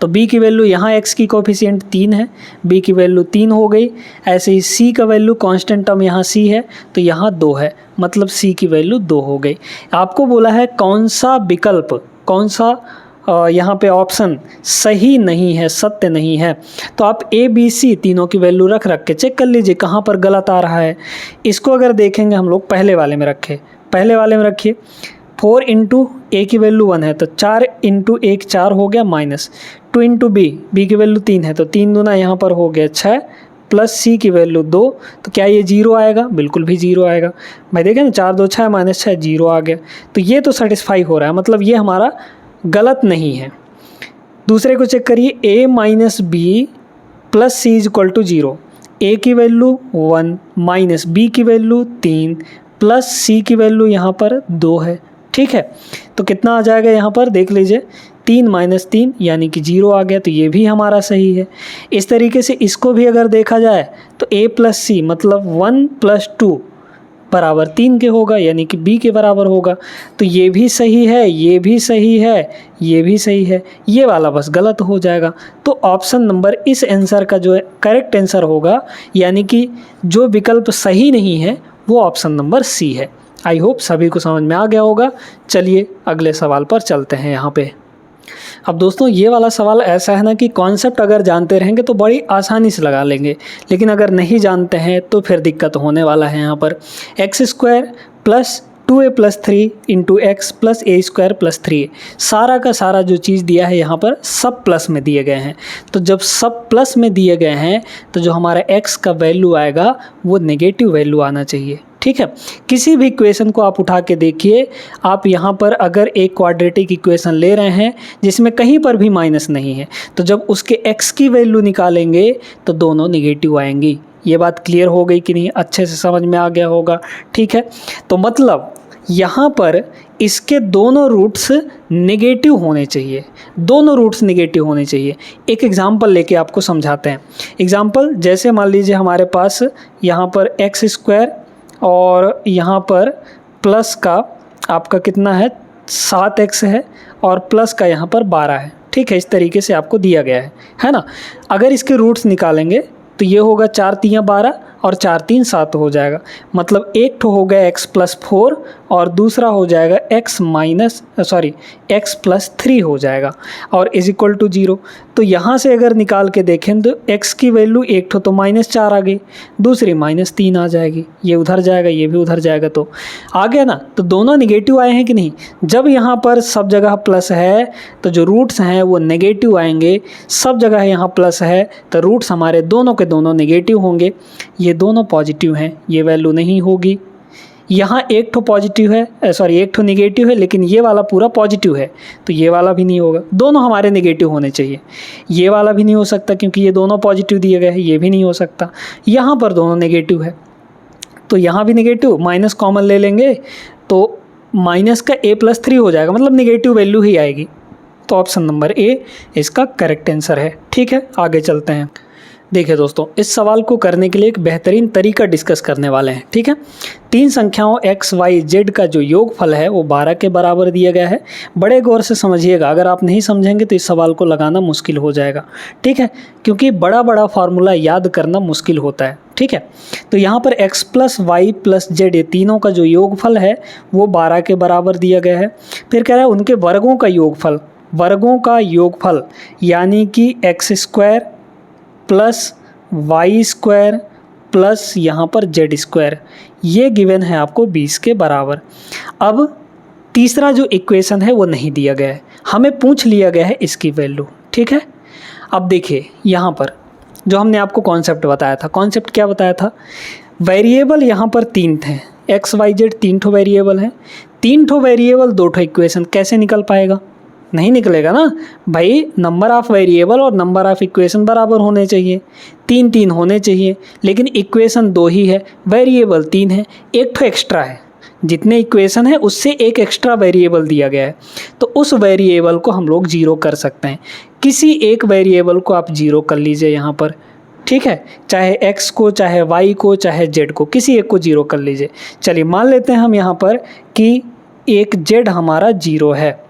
S1: तो b की वैल्यू, यहाँ x की कोफिशिएंट 3 है, b की वैल्यू 3 हो गई। ऐसे ही c का वैल्यू कांस्टेंट टर्म यहाँ c है, तो यहाँ 2 है, मतलब c की वैल्यू 2 हो गई। आपको बोला है कौन सा विकल्प, कौन सा यहाँ पे ऑप्शन सही नहीं है, सत्य नहीं है। तो आप a b c तीनों की वैल्यू रख के चेक कर लीजिए कहाँ पर गलत आ रहा है। इसको अगर देखेंगे हम लोग पहले वाले में रखें, पहले वाले में रखिए 4 × a की वैल्यू 1 है, तो 4 × 1 4 हो गया, माइनस 2 × b की वैल्यू 3 है, तो 3 दूना यहाँ पर हो गया 6, प्लस c की वैल्यू 2, तो क्या ये 0 आएगा, बिल्कुल भी 0 आएगा। भाई देखें ना 4 2 6 -6 0 आ गया, तो ये तो सेटिस्फाई हो रहा है, मतलब ये हमारा गलत नहीं है। दूसरे को चेक करिए, a - b + c = 0, ए की वैल्यू 1 माइनस बी की वैल्यू 3 प्लस सी की वैल्यू यहाँ पर 2 है। ठीक है, तो कितना आ जाएगा यहाँ पर देख लीजिए, 3 माइनस 3 यानी कि 0 आ गया, तो ये भी हमारा सही है। इस तरीके से इसको भी अगर देखा जाए तो a प्लस सी मतलब 1 प्लस 2 बराबर 3 के होगा, यानी कि b के बराबर होगा। तो ये भी सही है, ये भी सही है, ये भी सही है, ये वाला बस गलत हो जाएगा। तो ऑप्शन नंबर इस आंसर का जो है करेक्ट आंसर होगा, यानी कि जो विकल्प सही नहीं है वो ऑप्शन नंबर सी है। आई होप सभी को समझ में आ गया होगा। चलिए अगले सवाल पर चलते हैं यहाँ पे। अब दोस्तों ये वाला सवाल ऐसा है ना कि कॉन्सेप्ट अगर जानते रहेंगे तो बड़ी आसानी से लगा लेंगे, लेकिन अगर नहीं जानते हैं तो फिर दिक्कत होने वाला है। यहाँ पर X square plus 2a plus 3 into X plus A square plus 3 सारा का सारा जो चीज़ दिया है यहाँ पर सब प्लस में दिए गए हैं। तो जब सब प्लस में दिए गए हैं तो जो हमारा x का वैल्यू आएगा वो नेगेटिव वैल्यू आना चाहिए। ठीक है, किसी भी इक्वेशन को आप उठा के देखिए, आप यहाँ पर अगर एक क्वाड्रेटिक इक्वेशन ले रहे हैं जिसमें कहीं पर भी माइनस नहीं है, तो जब उसके x की वैल्यू निकालेंगे तो दोनों निगेटिव आएंगी। ये बात क्लियर हो गई कि नहीं, अच्छे से समझ में आ गया होगा। ठीक है, तो मतलब यहाँ पर इसके दोनों रूट्स नेगेटिव होने चाहिए, दोनों रूट्स नेगेटिव होने चाहिए। एक एग्जांपल लेके आपको समझाते हैं। एग्जांपल जैसे मान लीजिए हमारे पास यहाँ पर एक्स स्क्वायर और यहाँ पर प्लस का आपका कितना है 7x है और प्लस का यहाँ पर 12 है। ठीक है, इस तरीके से आपको दिया गया है ना। अगर इसके रूट्स निकालेंगे तो ये होगा 4 3 12 और 4 3 7 हो जाएगा। मतलब एक तो हो गया x प्लस 4 और दूसरा हो जाएगा x प्लस 3 हो जाएगा और इज इक्वल टू 0। तो यहाँ से अगर निकाल के देखें तो x की वैल्यू एक तो -4 आ गई, दूसरी -3 आ जाएगी, ये उधर जाएगा ये भी उधर जाएगा, तो आ गया ना। तो दोनों निगेटिव आए हैं कि नहीं। जब यहाँ पर सब जगह प्लस है तो जो रूट्स हैं वो नेगेटिव आएंगे, सब जगह यहाँ प्लस है तो रूट्स हमारे दोनों के दोनों नेगेटिव होंगे। ये दोनों पॉजिटिव हैं, ये वैल्यू नहीं होगी। यहाँ एक ठो पॉजिटिव है, एक ठो नेगेटिव है, लेकिन ये वाला पूरा पॉजिटिव है, तो ये वाला भी नहीं होगा। दोनों हमारे नेगेटिव होने चाहिए। ये वाला भी नहीं हो सकता क्योंकि ये दोनों पॉजिटिव दिए गए हैं, ये भी नहीं हो सकता। यहाँ पर दोनों नेगेटिव है तो यहाँ भी नेगेटिव, माइनस कॉमन ले लेंगे तो माइनस का a प्लस 3 हो जाएगा, मतलब नेगेटिव वैल्यू ही आएगी। तो ऑप्शन नंबर ए इसका करेक्ट आंसर है। ठीक है, आगे चलते हैं। देखिए दोस्तों, इस सवाल को करने के लिए एक बेहतरीन तरीका डिस्कस करने वाले हैं। ठीक है, 3 संख्याओं x, y, z का जो योगफल है वो 12 के बराबर दिया गया है। बड़े गौर से समझिएगा, अगर आप नहीं समझेंगे तो इस सवाल को लगाना मुश्किल हो जाएगा। ठीक है, क्योंकि बड़ा बड़ा फार्मूला याद करना मुश्किल होता है। ठीक है, तो यहाँ पर x plus y plus z, ये तीनों का जो योगफल है वो 12 के बराबर दिया गया है। फिर कह रहा है उनके वर्गों का योगफल यानी कि x square plus y square plus यहाँ पर जेड स्क्वायर, ये गिवन है आपको 20 के बराबर। अब तीसरा जो इक्वेशन है वो नहीं दिया गया है, हमें पूछ लिया गया है इसकी वैल्यू। ठीक है, अब देखिए यहाँ पर जो हमने आपको कॉन्सेप्ट बताया था, कॉन्सेप्ट क्या बताया था, वेरिएबल यहाँ पर 3 थे, एक्स वाई जेड 3 ठो वेरिएबल हैं, 3 ठो वेरिएबल 2 ठो इक्वेशन, कैसे निकल पाएगा, नहीं निकलेगा ना भाई। नंबर ऑफ़ वेरिएबल और नंबर ऑफ़ इक्वेशन बराबर होने चाहिए, 3 3 होने चाहिए, लेकिन इक्वेशन 2 ही है, वेरिएबल 3 है, एक ठो एक्स्ट्रा है, जितने इक्वेशन है उससे एक एक्स्ट्रा वेरिएबल दिया गया है, तो उस वेरिएबल को हम लोग 0 कर सकते हैं। किसी एक वेरिएबल को आप 0 कर लीजिए यहाँ पर। ठीक है, चाहे x को, चाहे y को, चाहे z को, किसी एक को 0 कर लीजिए। चलिए मान लेते हैं हम यहाँ पर कि एक z हमारा 0 है।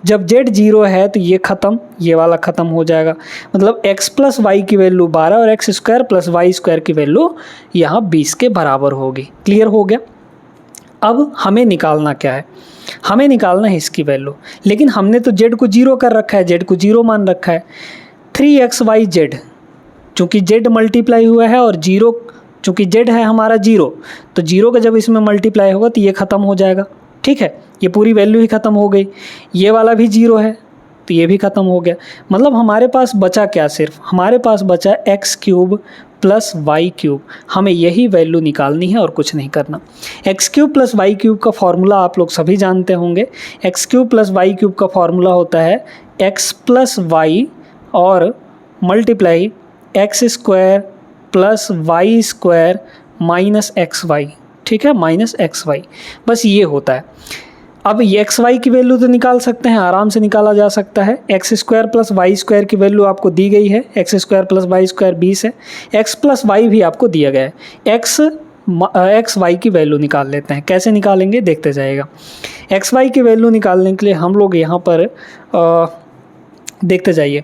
S1: जब z 0 है तो ये ख़त्म, ये वाला ख़त्म हो जाएगा, मतलब x प्लस वाई की वैल्यू 12 और x square plus y square की वैल्यू यहाँ 20 के बराबर होगी। क्लियर हो गया। अब हमें निकालना क्या है, हमें निकालना है इसकी वैल्यू, लेकिन हमने तो z को 0 कर रखा है, z को 0 मान रखा है। 3xyz, चूँकि z मल्टीप्लाई हुआ है और 0, चूँकि z है हमारा 0, तो 0 का जब इसमें मल्टीप्लाई होगा तो ये ख़त्म हो जाएगा। ठीक है, ये पूरी वैल्यू ही ख़त्म हो गई। ये वाला भी 0 है तो ये भी ख़त्म हो गया। मतलब हमारे पास बचा क्या, सिर्फ हमारे पास बचा x cube plus y cube. हमें यही वैल्यू निकालनी है और कुछ नहीं करना। X cube plus y cube का फॉर्मूला आप लोग सभी जानते होंगे। X cube plus y cube का फॉर्मूला होता है एक्स प्लस वाई और multiply x square plus y square minus x y, ठीक है, माइनस एक्स वाई, बस ये होता है। अब एक्स वाई की वैल्यू तो निकाल सकते हैं, आराम से निकाला जा सकता है। X square plus y square की वैल्यू आपको दी गई है, x square plus y square 20 है, एक्स प्लस वाई भी आपको दिया गया है। एक्स वाई की वैल्यू निकाल लेते हैं, कैसे निकालेंगे देखते जाइएगा। एक्स वाई की वैल्यू निकालने के लिए हम लोग यहाँ पर देखते जाइए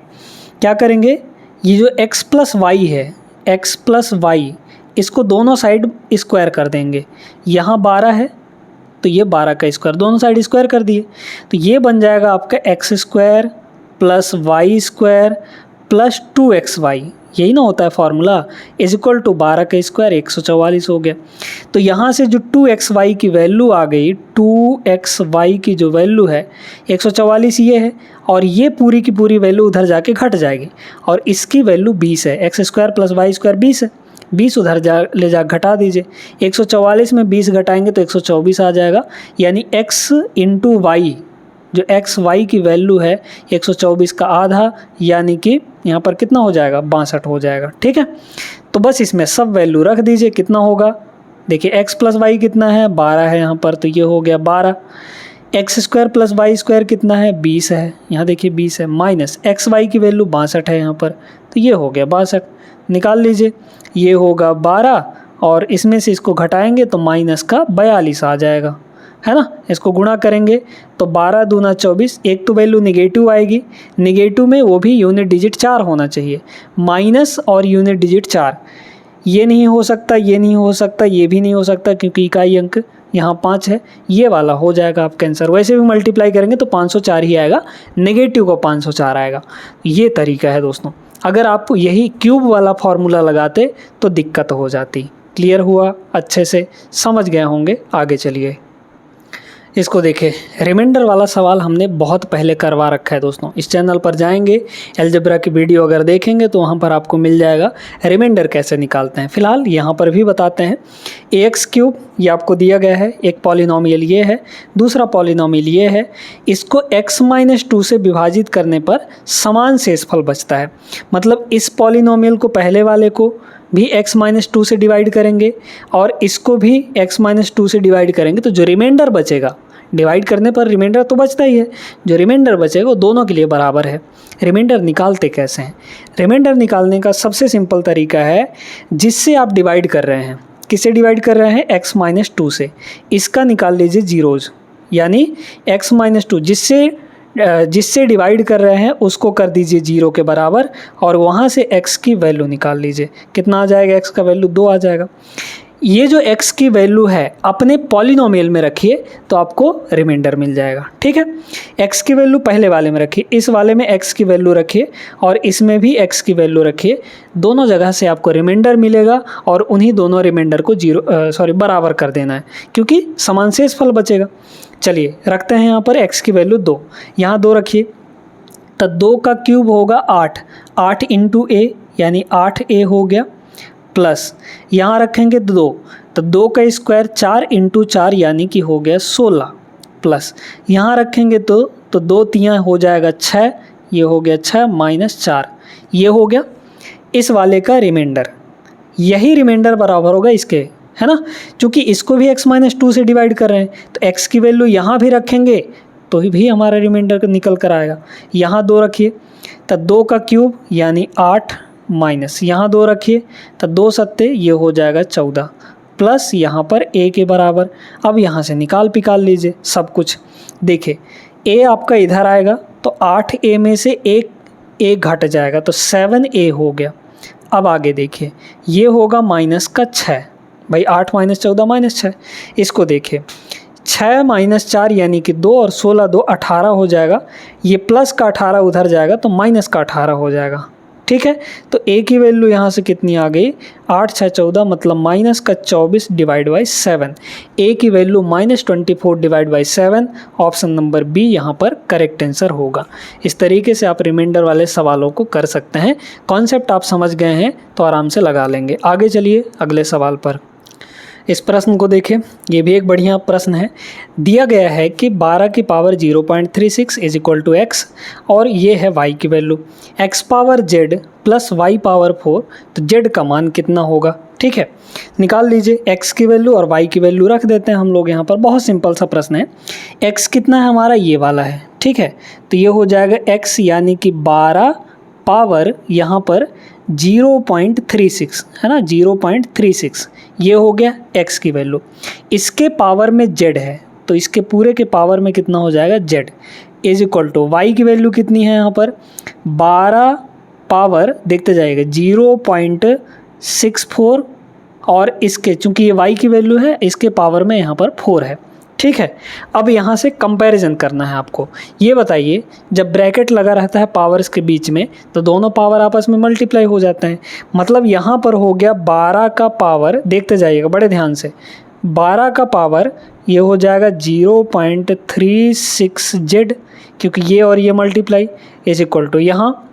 S1: क्या करेंगे। ये जो एक्स प्लस वाई है, एक्स प्लस वाई, इसको दोनों साइड स्क्वायर कर देंगे। यहाँ 12 है तो ये 12 का स्क्वायर, दोनों साइड स्क्वायर कर दिए, तो ये बन जाएगा आपका x square plus y square plus 2xy, यही ना होता है फॉर्मूला, इज इक्वल टू 12 का स्क्वायर 144 हो गया। तो यहाँ से जो 2xy की वैल्यू आ गई, 2xy की जो वैल्यू है 144 ये है, और ये पूरी की पूरी वैल्यू उधर जाके घट जाएगी, और इसकी वैल्यू 20 है। X square plus y square 20 है, 20 उधर ले जा घटा दीजिए, 144 में 20 घटाएंगे तो 124 आ जाएगा, यानी x इंटू वाई, जो एक्स वाई की वैल्यू है 124 का आधा, यानी कि यहाँ पर कितना हो जाएगा, 62 हो जाएगा, ठीक है। तो बस इसमें सब वैल्यू रख दीजिए, कितना होगा, देखिए x प्लस वाई कितना है, 12 है यहाँ पर, तो ये हो गया 12। X square plus y square कितना है, 20 है, यहाँ देखिए 20 है, माइनस एक्स वाई की वैल्यू 62 है यहाँ पर, तो ये हो गया 62, निकाल लीजिए, ये होगा 12, और इसमें से इसको घटाएंगे तो माइनस का 42 आ जाएगा, है ना। इसको गुणा करेंगे तो 12 दूना 24, एक तो वैल्यू निगेटिव आएगी, निगेटिव में वो भी यूनिट डिजिट 4 होना चाहिए, माइनस और यूनिट डिजिट 4, ये नहीं हो सकता, ये नहीं हो सकता, ये भी नहीं हो सकता, क्योंकि इकाई अंक यहाँ 5 है, ये वाला हो जाएगा आपका आंसर। वैसे भी मल्टीप्लाई करेंगे तो 504 ही आएगा, नेगेटिव को 504 आएगा। ये तरीका है दोस्तों, अगर आप यही क्यूब वाला फॉर्मूला लगाते तो दिक्कत हो जाती। क्लियर हुआ, अच्छे से समझ गए होंगे, आगे चलिए। इसको देखें, रिमाइंडर वाला सवाल हमने बहुत पहले करवा रखा है दोस्तों, इस चैनल पर जाएंगे, अलजेब्रा की वीडियो अगर देखेंगे तो वहाँ पर आपको मिल जाएगा रिमाइंडर कैसे निकालते हैं। फिलहाल यहाँ पर भी बताते हैं। ax क्यूब ये आपको दिया गया है, एक पॉलिनोमियल ये है, दूसरा पॉलिनोमियल ये है, इसको x-2 से विभाजित करने पर समान शेषफल बचता है। मतलब इस पॉलिनोमियल को पहले वाले को भी x-2 से डिवाइड करेंगे और इसको भी x-2 से डिवाइड करेंगे, तो जो रिमाइंडर बचेगा, डिवाइड करने पर रिमाइंडर तो बचता ही है, जो रिमाइंडर बचेगा वो दोनों के लिए बराबर है। रिमाइंडर निकालते कैसे हैं? रिमाइंडर निकालने का सबसे सिंपल तरीका है, जिससे आप डिवाइड कर रहे हैं, किससे डिवाइड कर रहे हैं, x-2 से, इसका निकाल लीजिए जीरोज़, यानी x-2 जिससे डिवाइड कर रहे हैं उसको कर दीजिए 0 के बराबर, और वहाँ से x की वैल्यू निकाल लीजिए, कितना आ जाएगा, x का वैल्यू 2 आ जाएगा। ये जो x की वैल्यू है अपने पॉलिनोमियल में रखिए तो आपको रिमाइंडर मिल जाएगा, ठीक है। x की वैल्यू पहले वाले में रखिए, इस वाले में x की वैल्यू रखिए और इसमें भी x की वैल्यू रखिए, दोनों जगह से आपको रिमाइंडर मिलेगा और उन्हीं दोनों रिमाइंडर को बराबर कर देना है, क्योंकि समान शेषफल बचेगा। चलिए रखते हैं यहाँ पर x की वैल्यू 2, यहाँ 2 रखिए, तो 2 का क्यूब होगा 8, 8 इंटू a यानी 8a हो गया, प्लस यहाँ रखेंगे 2, तो 2 का स्क्वायर 4 इंटू 4 यानी कि हो गया 16, प्लस यहाँ रखेंगे तो 2 तियाँ हो जाएगा 6, ये हो गया 6 माइनस 4, ये हो गया इस वाले का रिमाइंडर। यही रिमाइंडर बराबर होगा इसके, है ना, क्योंकि इसको भी x-2 से डिवाइड कर रहे हैं, तो x की वैल्यू यहाँ भी रखेंगे तो भी हमारा रिमाइंडर निकल कर आएगा। यहाँ 2 रखिए तो 2 का क्यूब यानी 8 माइनस यहाँ 2 रखिए तो 2 सत्ते ये हो जाएगा 14, प्लस यहाँ पर a के बराबर। अब यहाँ से निकाल लीजिए सब कुछ। देखिए a आपका इधर आएगा तो 8a में से एक a घट जाएगा तो 7a हो गया। अब आगे देखिए ये होगा माइनस का 6, भाई 8 माइनस 14 माइनस 6, इसको देखिए 6 माइनस 4 यानी कि 2 और 16 2 18 हो जाएगा, ये प्लस का 18 उधर जाएगा तो माइनस का 18 हो जाएगा, ठीक है। तो a की वैल्यू यहाँ से कितनी आ गई, 8 6 14 मतलब माइनस का 24 डिवाइड बाई 7, a की value -24 divide by 7, option number B यहाँ पर करेक्ट आंसर होगा। इस तरीके से आप रिमाइंडर वाले सवालों को कर सकते हैं। कॉन्सेप्ट आप समझ गए हैं तो आराम से लगा लेंगे। आगे चलिए अगले सवाल पर। इस प्रश्न को देखें, ये भी एक बढ़िया प्रश्न है। दिया गया है कि 12 की power 0.36 is equal to x और ये है y की value, x power z plus y power 4, तो z का मान कितना होगा। ठीक है, निकाल लीजिए x की वैल्यू और y की वैल्यू रख देते हैं हम लोग यहाँ पर। बहुत सिंपल सा प्रश्न है। x कितना है हमारा, ये वाला है। ठीक है, तो ये हो जाएगा x यानी कि 12 पावर यहाँ पर 0.36 है ना, 0.36 ये हो गया x की वैल्यू। इसके पावर में z है तो इसके पूरे के पावर में कितना हो जाएगा z is equal to y की वैल्यू कितनी है यहाँ पर 12 पावर देखते जाइएगा 0.64 और इसके चूंकि ये y की वैल्यू है इसके पावर में यहाँ पर 4 है। ठीक है, अब यहाँ से कंपैरिजन करना है आपको। ये बताइए जब ब्रैकेट लगा रहता है पावर्स के बीच में तो दोनों पावर आपस में मल्टीप्लाई हो जाते हैं। मतलब यहाँ पर हो गया 12 का पावर, देखते जाइएगा बड़े ध्यान से, 12 का पावर ये हो जाएगा 0.36z क्योंकि ये और ये मल्टीप्लाई इज इक्वल टू यहाँ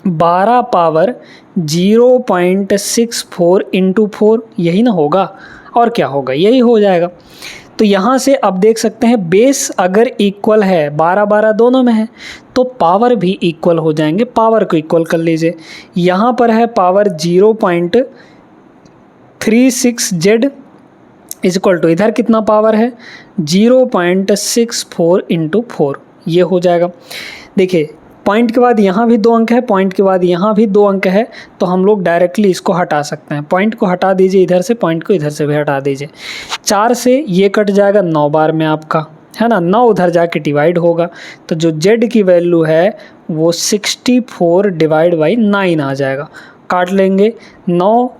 S1: 12 पावर 0.64 इंटू 4, यही ना होगा और क्या होगा, यही हो जाएगा। तो यहाँ से अब देख सकते हैं बेस अगर इक्वल है, 12-12 दोनों में है, तो पावर भी इक्वल हो जाएंगे। पावर को इक्वल कर लीजिए। यहाँ पर है power 0.36z is equal to इधर कितना पावर है 0.64 इंटू 4, ये हो जाएगा। देखिए पॉइंट के बाद यहाँ भी 2 अंक है, पॉइंट के बाद यहाँ भी 2 अंक है, तो हम लोग डायरेक्टली इसको हटा सकते हैं। पॉइंट को हटा दीजिए इधर से, पॉइंट को इधर से भी हटा दीजिए। 4 से ये कट जाएगा 9 बार में आपका, है ना, 9 उधर जाके डिवाइड होगा, तो जो z की वैल्यू है वो 64 डिवाइड बाई 9 आ जाएगा। काट लेंगे, 9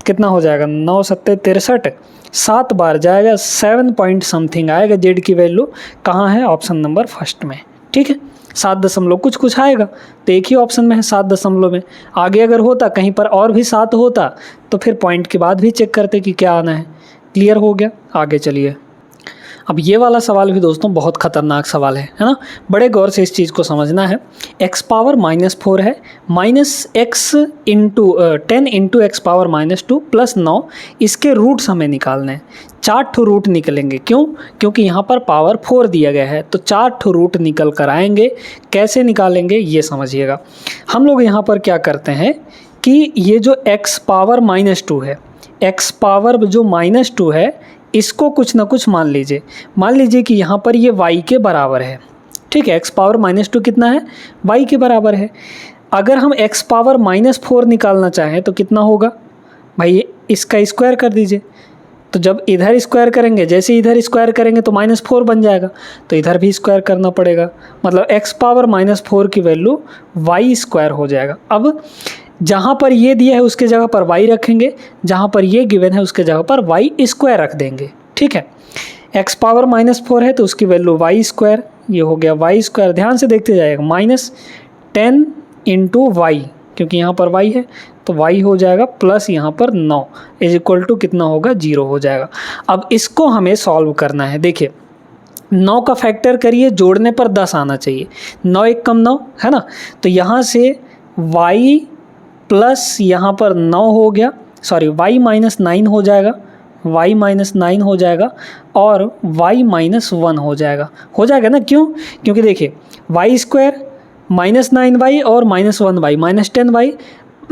S1: कितना हो जाएगा, 9 सत्ते 63, 7 बार जाएगा, 7 पॉइंट समथिंग आएगा z की वैल्यू। कहाँ है, ऑप्शन नंबर फर्स्ट में। ठीक है, 7 दशमलव कुछ आएगा, तो एक ही ऑप्शन में है 7 दशमलव में। आगे अगर होता कहीं पर और भी 7 होता तो फिर पॉइंट के बाद भी चेक करते कि क्या आना है। क्लियर हो गया, आगे चलिए। अब ये वाला सवाल भी दोस्तों बहुत ख़तरनाक सवाल है ना, बड़े गौर से इस चीज़ को समझना है। x पावर -4 है, -10 इंटू एक्स पावर -2 प्लस 9, इसके रूट्स हमें निकालने हैं। 4 ठो रूट निकलेंगे, क्यों, क्योंकि यहाँ पर पावर 4 दिया गया है, तो 4 ठो रूट निकल कर आएंगे। कैसे निकालेंगे ये समझिएगा। हम लोग यहाँ पर क्या करते हैं कि ये जो x पावर -2 है, x पावर जो -2 है इसको कुछ ना कुछ मान लीजिए कि यहाँ पर ये y के बराबर है। ठीक है, x पावर -2 कितना है, y के बराबर है। अगर हम x पावर -4 निकालना चाहें तो कितना होगा भाई, इसका स्क्वायर कर दीजिए। तो जब इधर स्क्वायर करेंगे, जैसे इधर स्क्वायर करेंगे तो -4 बन जाएगा, तो इधर भी स्क्वायर करना पड़ेगा। मतलब x पावर -4 की वैल्यू y स्क्वायर हो जाएगा। अब जहाँ पर ये दिया है उसके जगह पर y रखेंगे, जहाँ पर ये गिवन है उसके जगह पर y स्क्वायर रख देंगे। ठीक है, x पावर -4 है तो उसकी वैल्यू y स्क्वायर, ये हो गया y स्क्वायर। ध्यान से देखते जाएगा, -10 इंटू वाई, क्योंकि यहाँ पर y है तो y हो जाएगा, प्लस यहाँ पर 9 इज इक्वल टू कितना होगा, 0 हो जाएगा। अब इसको हमें सॉल्व करना है। देखिए 9 का फैक्टर करिए, जोड़ने पर 10 आना चाहिए, 9 1 कम 9 है ना, तो यहाँ से y प्लस यहाँ पर 9 हो गया, सॉरी y -9 हो जाएगा, y -9 हो जाएगा और y -1 हो जाएगा ना। क्यों, क्योंकि देखिए y स्क्वायर -9y और -1y -10y,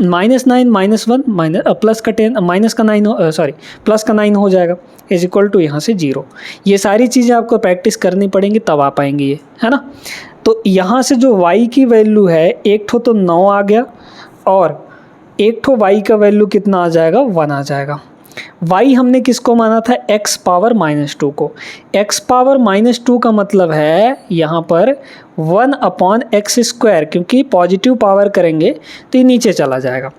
S1: -9 -1 प्लस का 10 माइनस का 9 सॉरी प्लस का 9 हो जाएगा इज इक्वल टू यहाँ से 0। ये सारी चीज़ें आपको प्रैक्टिस करनी पड़ेंगी तब आ पाएंगी ये, है ना। तो यहाँ से जो y की वैल्यू है, एक ठो तो 9 आ गया और एक ठो y का वैल्यू कितना आ जाएगा, 1 आ जाएगा। y हमने किसको माना था, x पावर -2 को। x पावर -2 का मतलब है यहाँ पर 1/x स्क्वायर, क्योंकि पॉजिटिव पावर करेंगे तो ये नीचे चला जाएगा,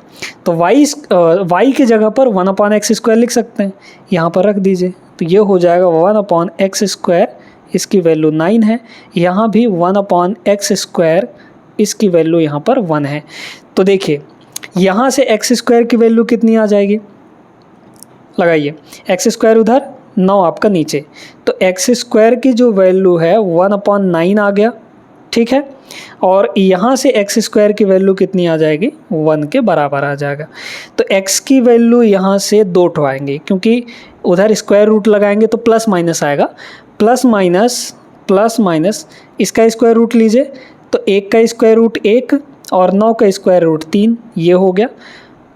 S1: तो y की जगह पर 1/x स्क्वायर लिख सकते हैं, यहाँ पर रख दीजिए, तो ये हो जाएगा 1/x स्क्वायर, इसकी वैल्यू 9 है। यहाँ भी 1/x स्क्वायर, इसकी वैल्यू यहाँ पर 1 है। तो देखिए यहाँ से x स्क्वायर की वैल्यू कितनी आ जाएगी, लगाइए, x स्क्वायर उधर 9 आपका नीचे, तो x स्क्वायर की जो वैल्यू है 1/9 आ गया। ठीक है, और यहाँ से x स्क्वायर की वैल्यू कितनी आ जाएगी, 1 के बराबर आ जाएगा। तो x की वैल्यू यहाँ से 2 ठो आएंगे, क्योंकि उधर स्क्वायर रूट लगाएंगे तो प्लस माइनस आएगा, प्लस माइनस इसका स्क्वायर रूट लीजिए तो 1 का स्क्वायर रूट 1 और 9 का स्क्वायर रूट 3, ये हो गया।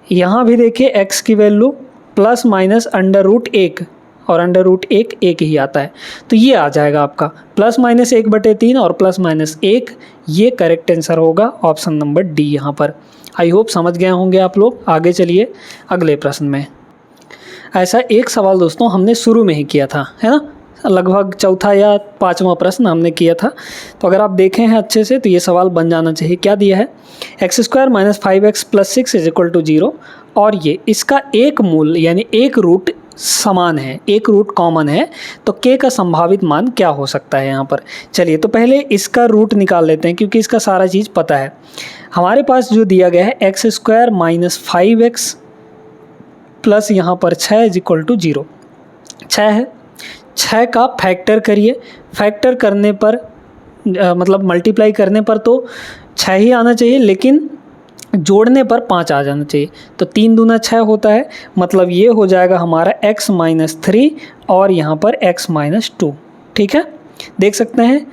S1: यहाँ भी देखिए x की value plus minus under root 1 और अंडर रूट 1 1 ही आता है, तो ये आ जाएगा आपका प्लस माइनस 1/3 और प्लस माइनस 1, ये करेक्ट आंसर होगा ऑप्शन नंबर डी यहाँ पर। आई होप समझ गए होंगे आप लोग। आगे चलिए अगले प्रश्न में। ऐसा एक सवाल दोस्तों हमने शुरू में ही किया था, है ना, लगभग चौथा या पाँचवा प्रश्न हमने किया था, तो अगर आप देखें हैं अच्छे से तो ये सवाल बन जाना चाहिए। क्या दिया है, x² - 5x + 6 = 0 और ये इसका एक मूल यानी एक रूट समान है, एक रूट कॉमन है, तो k का संभावित मान क्या हो सकता है यहाँ पर। चलिए तो पहले इसका रूट निकाल लेते हैं क्योंकि इसका सारा चीज़ पता है। हमारे पास जो दिया गया है x² - 5x प्लस यहाँ पर 6 = 0, 6 है, 6 का फैक्टर करिए, फैक्टर करने पर मतलब मल्टीप्लाई करने पर तो 6 ही आना चाहिए, लेकिन जोड़ने पर 5 आ जाना चाहिए, तो 3 दूना 6 होता है, मतलब ये हो जाएगा हमारा x - 3 और यहाँ पर x - 2। ठीक है, देख सकते हैं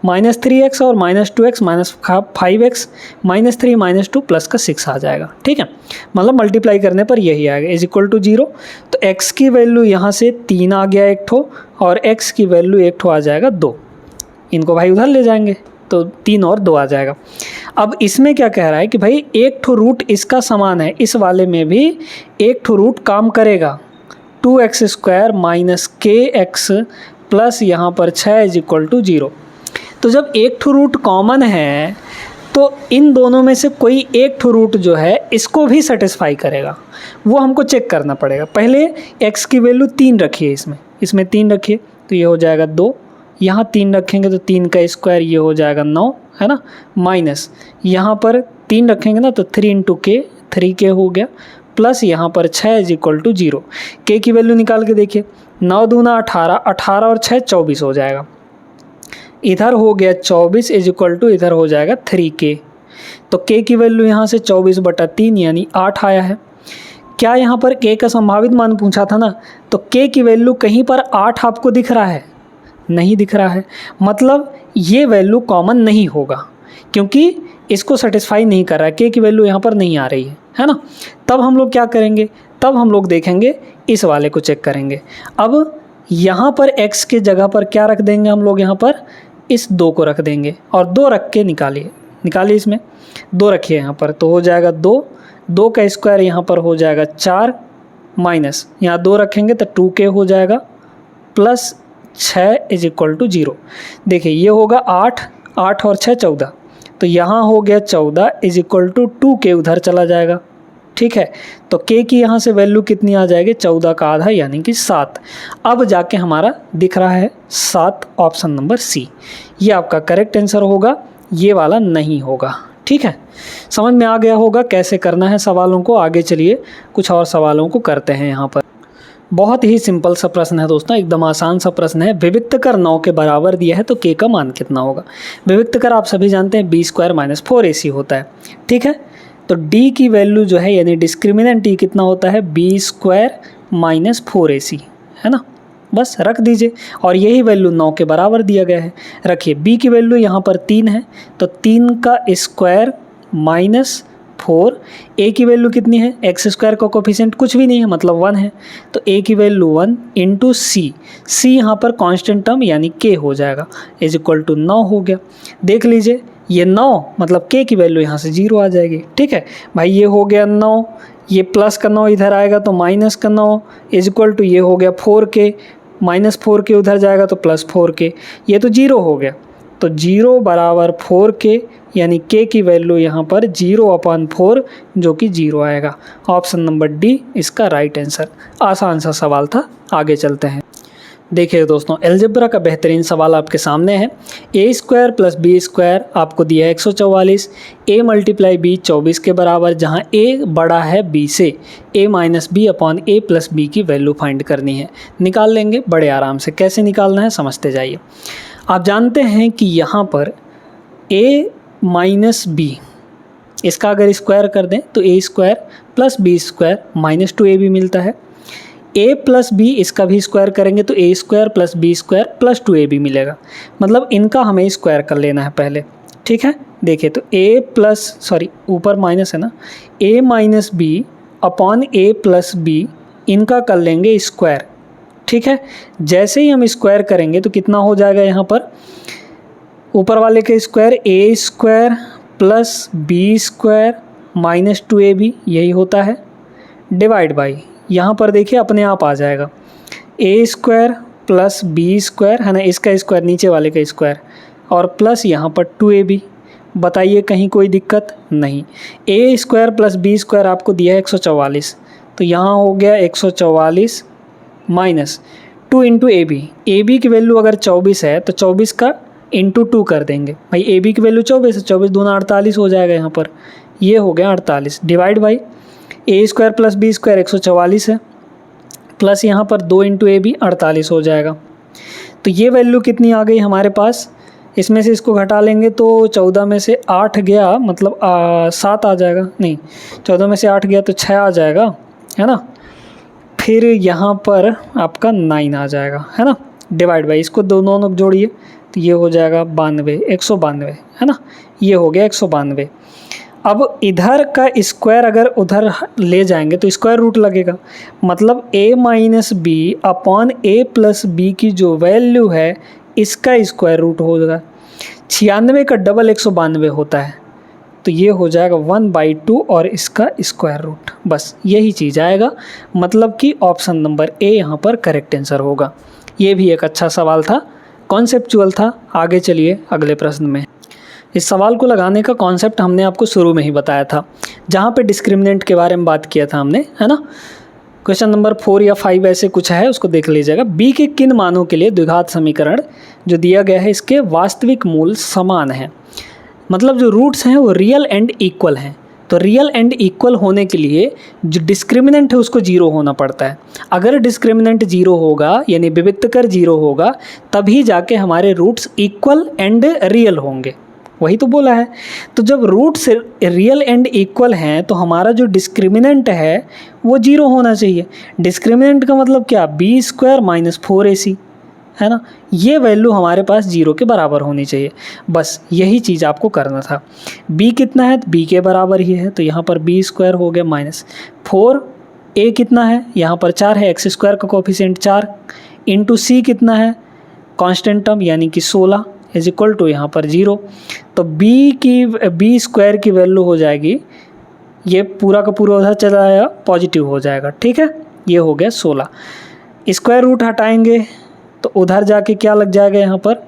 S1: -3x और -2x -5x -3 -2 प्लस का 6 आ जाएगा। ठीक है, मतलब मल्टीप्लाई करने पर यही आएगा = 0। तो x की वैल्यू यहाँ से 3 आ गया एक ठो और x की वैल्यू एक ठो आ जाएगा 2, इनको भाई उधर ले जाएंगे तो 3 और 2 आ जाएगा। अब इसमें क्या कह रहा है कि भाई एक ठो रूट इसका समान है, इस वाले में भी एक ठो रूट काम करेगा, 2x² - kx प्लस यहाँ पर 6 = 0। तो जब एक ठो रूट कॉमन है तो इन दोनों में से कोई एक ठो रूट जो है इसको भी सेटिस्फाई करेगा, वो हमको चेक करना पड़ेगा। पहले x की वैल्यू 3 रखिए, इसमें 3 रखिए तो ये हो जाएगा 2, यहाँ 3 रखेंगे तो 3 का स्क्वायर ये हो जाएगा 9, है ना, माइनस यहाँ पर 3 रखेंगे ना तो 3 × k 3k हो गया, प्लस यहाँ पर 6 = 0। k की वैल्यू निकाल के देखिए, 9 दूना 18, 18 और 6 24 हो जाएगा, इधर हो गया 24 = इधर हो जाएगा 3k, तो k की वैल्यू यहाँ से 24/3 यानी 8 आया है। क्या यहाँ पर k का संभावित मान पूछा था ना, तो k की वैल्यू कहीं पर 8 आपको दिख रहा है, नहीं दिख रहा है, मतलब ये वैल्यू कॉमन नहीं होगा क्योंकि इसको सेटिस्फाई नहीं कर रहा है, k की वैल्यू यहाँ पर नहीं आ रही है ना। तब हम लोग क्या करेंगे, तब हम लोग देखेंगे इस वाले को चेक करेंगे। अब यहाँ पर x के जगह पर क्या रख देंगे हम लोग, यहाँ पर इस 2 को रख देंगे और 2 रख के निकालिए इसमें 2 रखिए यहाँ पर, तो हो जाएगा 2 का स्क्वायर यहाँ पर हो जाएगा 4 माइनस यहाँ 2 रखेंगे तो 2k हो जाएगा प्लस 6 = 0। देखिए ये होगा 8 और 6 14, तो यहाँ हो गया 14 = 2k उधर चला जाएगा। ठीक है, तो k की यहाँ से वैल्यू कितनी आ जाएगी, 14 का आधा यानी कि 7। अब जाके हमारा दिख रहा है 7, ऑप्शन नंबर सी, ये आपका करेक्ट आंसर होगा, ये वाला नहीं होगा। ठीक है, समझ में आ गया होगा कैसे करना है सवालों को। आगे चलिए कुछ और सवालों को करते हैं। यहाँ पर बहुत ही सिंपल सा प्रश्न है दोस्तों, एकदम आसान सा प्रश्न है। विविक्त कर 9 के बराबर दिया है तो k का मान कितना होगा। विविक्त कर आप सभी जानते हैं b² - 4ac होता है। ठीक है, तो d की वैल्यू जो है यानी डिस्क्रिमिनेंट d कितना होता है, b² - 4ac, है ना, बस रख दीजिए और यही वैल्यू 9 के बराबर दिया गया है। रखिए b की वैल्यू यहाँ पर 3 है तो 3 का स्क्वायर माइनस 4, a की वैल्यू कितनी है, x² का कोफिशिएंट कुछ भी नहीं है मतलब 1 है, तो a की वैल्यू 1 इंटू c यहाँ पर कांस्टेंट टर्म यानी k हो जाएगा = 9 हो गया। देख लीजिए ये 9 मतलब k की वैल्यू यहाँ से 0 आ जाएगी। ठीक है भाई, ये हो गया 9, ये प्लस का 9 इधर आएगा तो माइनस का 9 = ये हो गया 4k, -4k उधर जाएगा तो +4k, ये तो 0 हो गया, तो 0 = 4k यानी k की वैल्यू यहाँ पर 0/4 जो कि 0 आएगा। ऑप्शन नंबर डी इसका राइट आंसर। आसान सा सवाल था, आगे चलते हैं। देखिए दोस्तों, अलजेब्रा का बेहतरीन सवाल आपके सामने है। a² + b² आपको दिया है 144, a × b 24 के बराबर, जहाँ a बड़ा है b से, a - b/a + b की वैल्यू फाइंड करनी है। निकाल लेंगे बड़े आराम से, कैसे निकालना है समझते जाइए। आप जानते हैं कि यहाँ पर a - b, इसका अगर स्क्वायर कर दें तो a² + b² -2ab मिलता है। a प्लस बी इसका भी स्क्वायर करेंगे तो a square plus B square plus 2ab मिलेगा। मतलब इनका हमें स्क्वायर कर लेना है पहले, ठीक है। देखिए तो a प्लस सॉरी ऊपर माइनस है ना, a minus B upon a plus B इनका कर लेंगे स्क्वायर, ठीक है। जैसे ही हम स्क्वायर करेंगे तो कितना हो जाएगा यहाँ पर, ऊपर वाले के square a square plus B square minus 2ab यही होता है, डिवाइड बाई यहाँ पर देखिए अपने आप आ जाएगा a square plus B square है ना, इसका स्क्वायर नीचे वाले का स्क्वायर और प्लस यहाँ पर 2ab। बताइए कहीं कोई दिक्कत नहीं। a square plus B square आपको दिया है 144, तो यहाँ हो गया 144 माइनस 2 इंटू ए बी की वैल्यू अगर 24 है तो 24 का इंटू 2 कर देंगे भाई, ए बी की वैल्यू 24 है, 24 दूना 48 हो जाएगा यहाँ पर, ये हो गया 48 divide by A square plus B square 144 है प्लस यहाँ पर 2 इंटू ए बी 48 हो जाएगा। तो ये वैल्यू कितनी आ गई हमारे पास, इसमें से इसको घटा लेंगे तो 14 में से 8 गया मतलब 7 आ जाएगा, नहीं 14 में से 8 गया तो 6 आ जाएगा है ना, फिर यहाँ पर आपका 9 आ जाएगा है ना, डिवाइड बाई इसको दोनों जोड़िए तो ये हो जाएगा 92 192 है ना, ये हो गया 192। अब इधर का स्क्वायर अगर उधर ले जाएंगे तो स्क्वायर रूट लगेगा, मतलब a minus B upon a plus B की जो वैल्यू है इसका स्क्वायर रूट होगा। 96 का डबल 192 होता है, तो ये हो जाएगा 1/2 और इसका स्क्वायर रूट, बस यही चीज़ आएगा। मतलब कि ऑप्शन नंबर ए यहाँ पर करेक्ट आंसर होगा। ये भी एक अच्छा सवाल था, कॉन्सेप्चुअल था। आगे चलिए अगले प्रश्न में। इस सवाल को लगाने का कॉन्सेप्ट हमने आपको शुरू में ही बताया था, जहाँ पे डिस्क्रिमिनेंट के बारे में बात किया था हमने, है ना। क्वेश्चन नंबर 4 या 5 ऐसे कुछ है, उसको देख लीजिएगा। बी के किन मानों के लिए द्विघात समीकरण जो दिया गया है इसके वास्तविक मूल समान हैं, मतलब जो रूट्स हैं वो रियल एंड इक्वल हैं। तो रियल एंड इक्वल होने के लिए जो डिस्क्रिमिनेंट है उसको 0 होना पड़ता है। अगर डिस्क्रिमिनेंट 0 होगा यानी विविक्तकर 0 होगा तभी जाके हमारे रूट्स इक्वल एंड रियल होंगे, वही तो बोला है। तो जब रूट्स रियल एंड इक्वल हैं तो हमारा जो डिस्क्रिमिनेंट है वो 0 होना चाहिए। डिस्क्रिमिनेंट का मतलब क्या, बी स्क्वायर माइनस 4ac है ना, ये वैल्यू हमारे पास 0 के बराबर होनी चाहिए। बस यही चीज़ आपको करना था। b कितना है, b के बराबर ही है, तो यहाँ पर b स्क्वायर हो गया माइनस 4, a कितना है, यहाँ पर 4 है, एक्स स्क्वायर का कोफिशिएंट 4 इंटू c कितना है, कांस्टेंट टर्म यानी कि 16 इज इक्वल टू यहाँ पर 0। तो b स्क्वायर की वैल्यू हो जाएगी, ये पूरा का पूरा उधर चला जाएगा, पॉजिटिव हो जाएगा, ठीक है। ये हो गया 16। स्क्वायर रूट हटाएंगे तो उधर जाके क्या लग जाएगा, यहाँ पर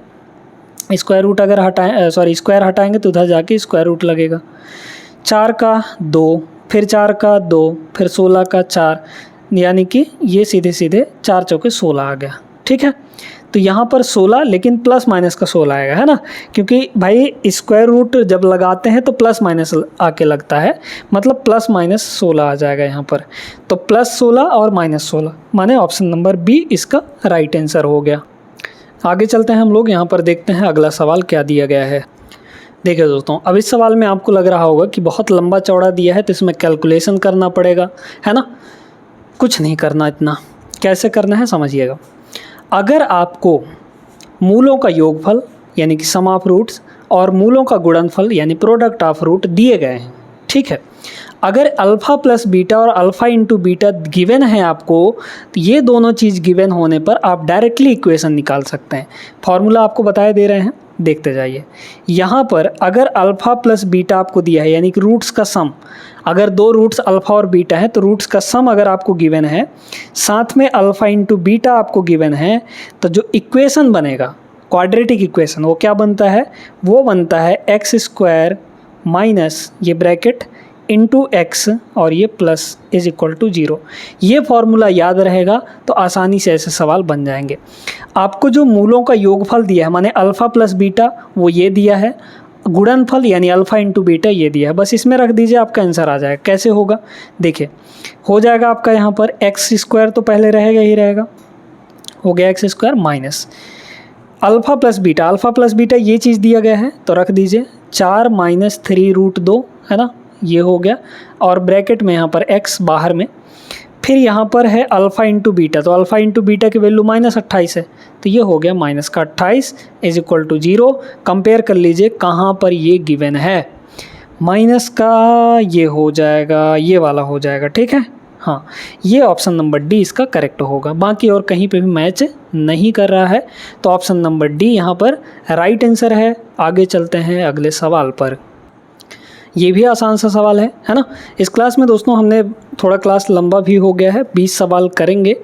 S1: स्क्वायर रूट अगर स्क्वायर हटाएंगे तो उधर जाके स्क्वायर रूट लगेगा। 4 का 2 फिर 4 का 2 फिर 16 का 4, यानी कि ये सीधे सीधे 4 चौके 16 आ गया, ठीक है। तो यहाँ पर 16 लेकिन प्लस माइनस का 16 आएगा, है ना, क्योंकि भाई स्क्वायर रूट जब लगाते हैं तो प्लस माइनस आके लगता है, मतलब प्लस माइनस 16 आ जाएगा यहाँ पर। तो प्लस 16 और माइनस 16 माने ऑप्शन नंबर बी इसका राइट आंसर हो गया। आगे चलते हैं हम लोग, यहाँ पर देखते हैं अगला सवाल क्या दिया गया है। देखिए दोस्तों, अब इस सवाल में आपको लग रहा होगा कि बहुत लंबा चौड़ा दिया है तो इसमें कैलकुलेशन करना पड़ेगा, है ना। कुछ नहीं करना, इतना कैसे करना है समझिएगा। अगर आपको मूलों का योगफल यानी कि सम ऑफ रूट्स और मूलों का गुणनफल यानी प्रोडक्ट ऑफ रूट दिए गए हैं, ठीक है। अगर अल्फ़ा प्लस बीटा और अल्फ़ा इंटू बीटा गिवन है आपको, तो ये दोनों चीज़ गिवन होने पर आप डायरेक्टली इक्वेशन निकाल सकते हैं। फॉर्मूला आपको बताए दे रहे हैं, देखते जाइए। यहाँ पर अगर अल्फ़ा प्लस बीटा आपको दिया है यानी कि रूट्स का सम, अगर दो रूट्स अल्फ़ा और बीटा है तो रूट्स का सम अगर आपको गिवन है, साथ में अल्फ़ा इंटू बीटा आपको गिवन है, तो जो इक्वेशन बनेगा क्वाड्रेटिक इक्वेशन वो क्या बनता है, वो बनता है एक्स स्क्वायर माइनस ये ब्रैकेट इंटू एक्स और ये प्लस इज इक्वल टू 0। ये फॉर्मूला याद रहेगा तो आसानी से ऐसे सवाल बन जाएंगे। आपको जो मूलों का योगफल दिया है माने अल्फ़ा प्लस बीटा वो ये दिया है, गुणनफल यानी अल्फ़ा इंटू बीटा ये दिया है, बस इसमें रख दीजिए आपका आंसर आ जाएगा। कैसे होगा देखिए, हो जाएगा आपका यहाँ पर एक्स स्क्वायर तो पहले रहेगा ही रहेगा, हो गया x square minus alpha plus beta, alpha plus beta ये चीज़ दिया गया है तो रख दीजिए 4 माइनस 3 रूट 2, है ना, ये हो गया, और ब्रैकेट में यहाँ पर x बाहर में, फिर यहाँ पर है अल्फ़ा इंटू बीटा, तो अल्फ़ा इंटू बीटा की वैल्यू -28 है, तो ये हो गया -28 इज इक्वल टू 0। कंपेयर कर लीजिए कहाँ पर ये गिवन है, माइनस का ये हो जाएगा, ये वाला हो जाएगा, ठीक है। हाँ, ये ऑप्शन नंबर डी इसका करेक्ट होगा, बाकी और कहीं पे भी मैच नहीं कर रहा है, तो ऑप्शन नंबर डी यहाँ पर राइट आंसर है। आगे चलते हैं अगले सवाल पर। ये भी आसान सा सवाल है ना। इस क्लास में दोस्तों हमने थोड़ा क्लास लंबा भी हो गया है, 20 सवाल करेंगे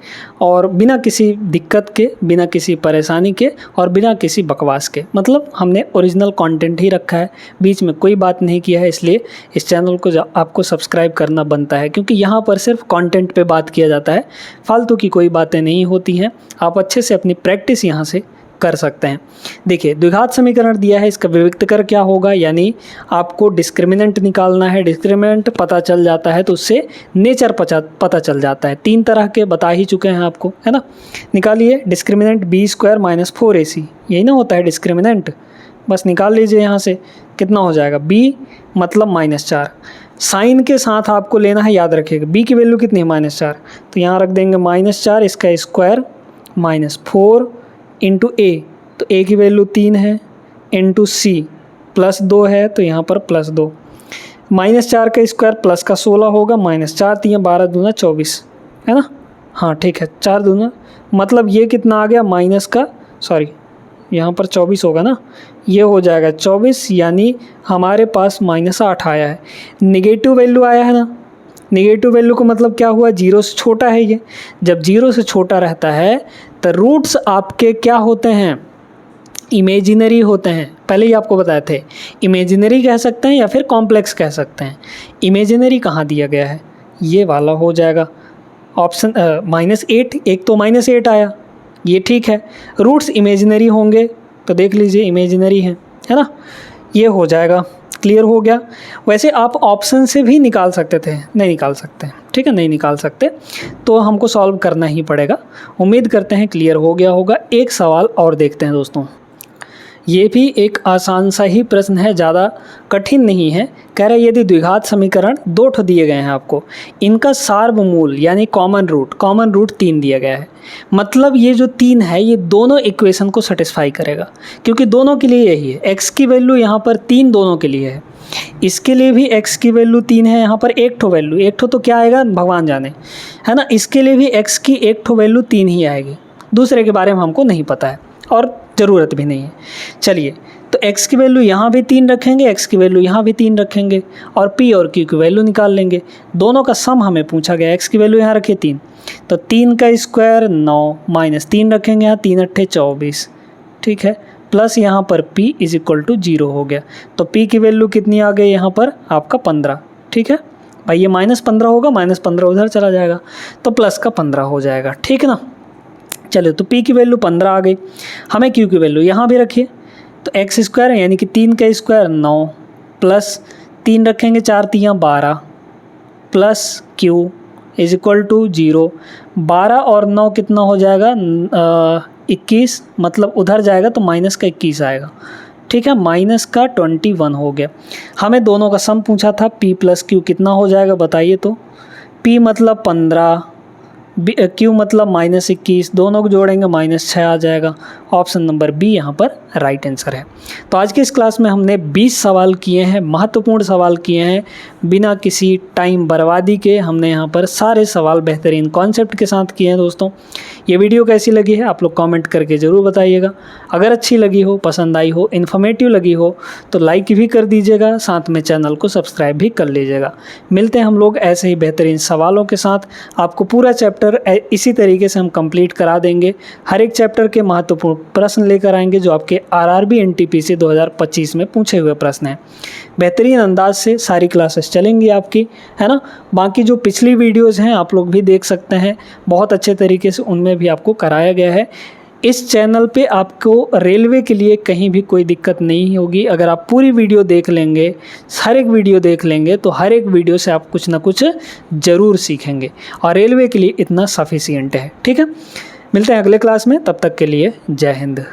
S1: और बिना किसी दिक्कत के, बिना किसी परेशानी के और बिना किसी बकवास के, मतलब हमने ओरिजिनल कंटेंट ही रखा है, बीच में कोई बात नहीं किया है। इसलिए इस चैनल को आपको सब्सक्राइब करना बनता है, क्योंकि यहाँ पर सिर्फ कंटेंट पे बात किया जाता है, फालतू की कोई बातें नहीं होती हैं। आप अच्छे से अपनी प्रैक्टिस यहाँ से कर सकते हैं। देखिए, द्विघात समीकरण दिया है, इसका विविक्त कर क्या होगा, यानी आपको डिस्क्रिमिनेंट निकालना है। डिस्क्रिमिनेंट पता चल जाता है तो उससे नेचर पता चल जाता है। 3 तरह के बता ही चुके हैं आपको, है ना। निकालिए डिस्क्रिमिनेंट b² - 4ac, यही ना होता है डिस्क्रिमिनेंट, बस निकाल लीजिए यहाँ से। कितना हो जाएगा, b मतलब -4, साइन के साथ आपको लेना है, याद रखिएगा। b की वैल्यू कितनी है, -4, तो यहाँ रख देंगे -4, इसका स्क्वायर -4 इंटू a, तो a की वैल्यू 3 है, इंटू c +2 है, तो यहाँ पर +2, -4 का स्क्वायर प्लस का 16 होगा, -4 3 12 दूना 24, है ना। हाँ ठीक है, 4 दूना मतलब ये कितना आ गया, माइनस का सॉरी यहाँ पर 24 होगा ना, ये हो जाएगा 24, यानी हमारे पास -8 आया है। निगेटिव वैल्यू आया है ना, निगेटिव वैल्यू को मतलब क्या हुआ, 0 से छोटा है ये। जब 0 से छोटा रहता है तो रूट्स आपके क्या होते हैं, इमेजिनरी होते हैं। पहले ही आपको बताए थे, इमेजिनरी कह सकते हैं या फिर कॉम्प्लेक्स कह सकते हैं। इमेजिनरी कहाँ दिया गया है, ये वाला हो जाएगा ऑप्शन -8, एक तो -8 आया, ये ठीक है। रूट्स इमेजिनरी होंगे तो देख लीजिए इमेजिनरी है ना, ये हो जाएगा। क्लियर हो गया। वैसे आप ऑप्शन से भी निकाल सकते थे, नहीं निकाल सकते, ठीक है, नहीं निकाल सकते, तो हमको सॉल्व करना ही पड़ेगा। उम्मीद करते हैं क्लियर हो गया होगा। एक सवाल और देखते हैं दोस्तों, ये भी एक आसान सा ही प्रश्न है, ज़्यादा कठिन नहीं है। कह रहे यदि द्विघात समीकरण 2 ठो दिए गए हैं आपको, इनका सार्वमूल यानी कॉमन रूट 3 दिया गया है। मतलब ये जो 3 है ये दोनों इक्वेशन को सेटिस्फाई करेगा, क्योंकि दोनों के लिए यही है। x की वैल्यू यहाँ पर 3 दोनों के लिए है, इसके लिए भी x की वैल्यू 3 है, यहाँ पर एक ठो वैल्यू, एक ठो तो क्या आएगा भगवान जाने, है ना। इसके लिए भी x की एक ठो वैल्यू 3 ही आएगी, दूसरे के बारे में हमको नहीं पता है और ज़रूरत भी नहीं है। चलिए, तो x की वैल्यू यहाँ भी 3 रखेंगे, x की वैल्यू यहाँ भी 3 रखेंगे और p और q की वैल्यू निकाल लेंगे। दोनों का सम हमें पूछा गया, x की वैल्यू यहाँ रखिए 3, तो 3 का स्क्वायर 9 -3 रखेंगे यहाँ, 3 × 8 = 24, ठीक है, प्लस यहाँ पर p = 0 हो गया। तो p की वैल्यू कितनी आ गई यहाँ पर आपका 15, ठीक है भाई। ये -15 होगा, -15 उधर चला जाएगा तो प्लस का 15 हो जाएगा, ठीक है ना। चलो, तो p की वैल्यू 15 आ गई। हमें q की वैल्यू यहाँ भी रखिए, तो x² यानी कि 3 का स्क्वायर 9 प्लस 3 रखेंगे 4 × 3 = 12 प्लस q = 0। 12 और 9 कितना हो जाएगा, 21, मतलब उधर जाएगा तो माइनस का 21 आएगा, ठीक है, माइनस का 21 हो गया। हमें दोनों का सम पूछा था, p + q कितना हो जाएगा बताइए। तो p मतलब 15, q मतलब -21, दोनों को जोड़ेंगे -6 आ जाएगा। ऑप्शन नंबर बी यहाँ पर राइट आंसर है। तो आज की इस क्लास में हमने 20 सवाल किए हैं, महत्वपूर्ण सवाल किए हैं, बिना किसी टाइम बर्बादी के हमने यहाँ पर सारे सवाल बेहतरीन कॉन्सेप्ट के साथ किए हैं। दोस्तों, ये वीडियो कैसी लगी है आप लोग कमेंट करके ज़रूर बताइएगा। अगर अच्छी लगी हो, पसंद आई हो, इन्फॉर्मेटिव लगी हो तो लाइक भी कर दीजिएगा, साथ में चैनल को सब्सक्राइब भी कर लीजिएगा। मिलते हैं हम लोग ऐसे ही बेहतरीन सवालों के साथ। आपको पूरा चैप्टर इसी तरीके से हम कंप्लीट करा देंगे। हर एक चैप्टर के महत्वपूर्ण प्रश्न लेकर आएंगे जो आपके आरआरबी एनटीपीसी 2025 में पूछे हुए प्रश्न हैं। बेहतरीन अंदाज से सारी क्लासेस चलेंगी आपकी, है ना। बाकी जो पिछली वीडियोस हैं आप लोग भी देख सकते हैं, बहुत अच्छे तरीके से उनमें भी आपको कराया गया है। इस चैनल पे आपको रेलवे के लिए कहीं भी कोई दिक्कत नहीं होगी। अगर आप पूरी वीडियो देख लेंगे, हर एक वीडियो देख लेंगे, तो हर एक वीडियो से आप कुछ ना कुछ ज़रूर सीखेंगे और रेलवे के लिए इतना सफिशिएंट है, ठीक है। मिलते हैं अगले क्लास में, तब तक के लिए जय हिंद।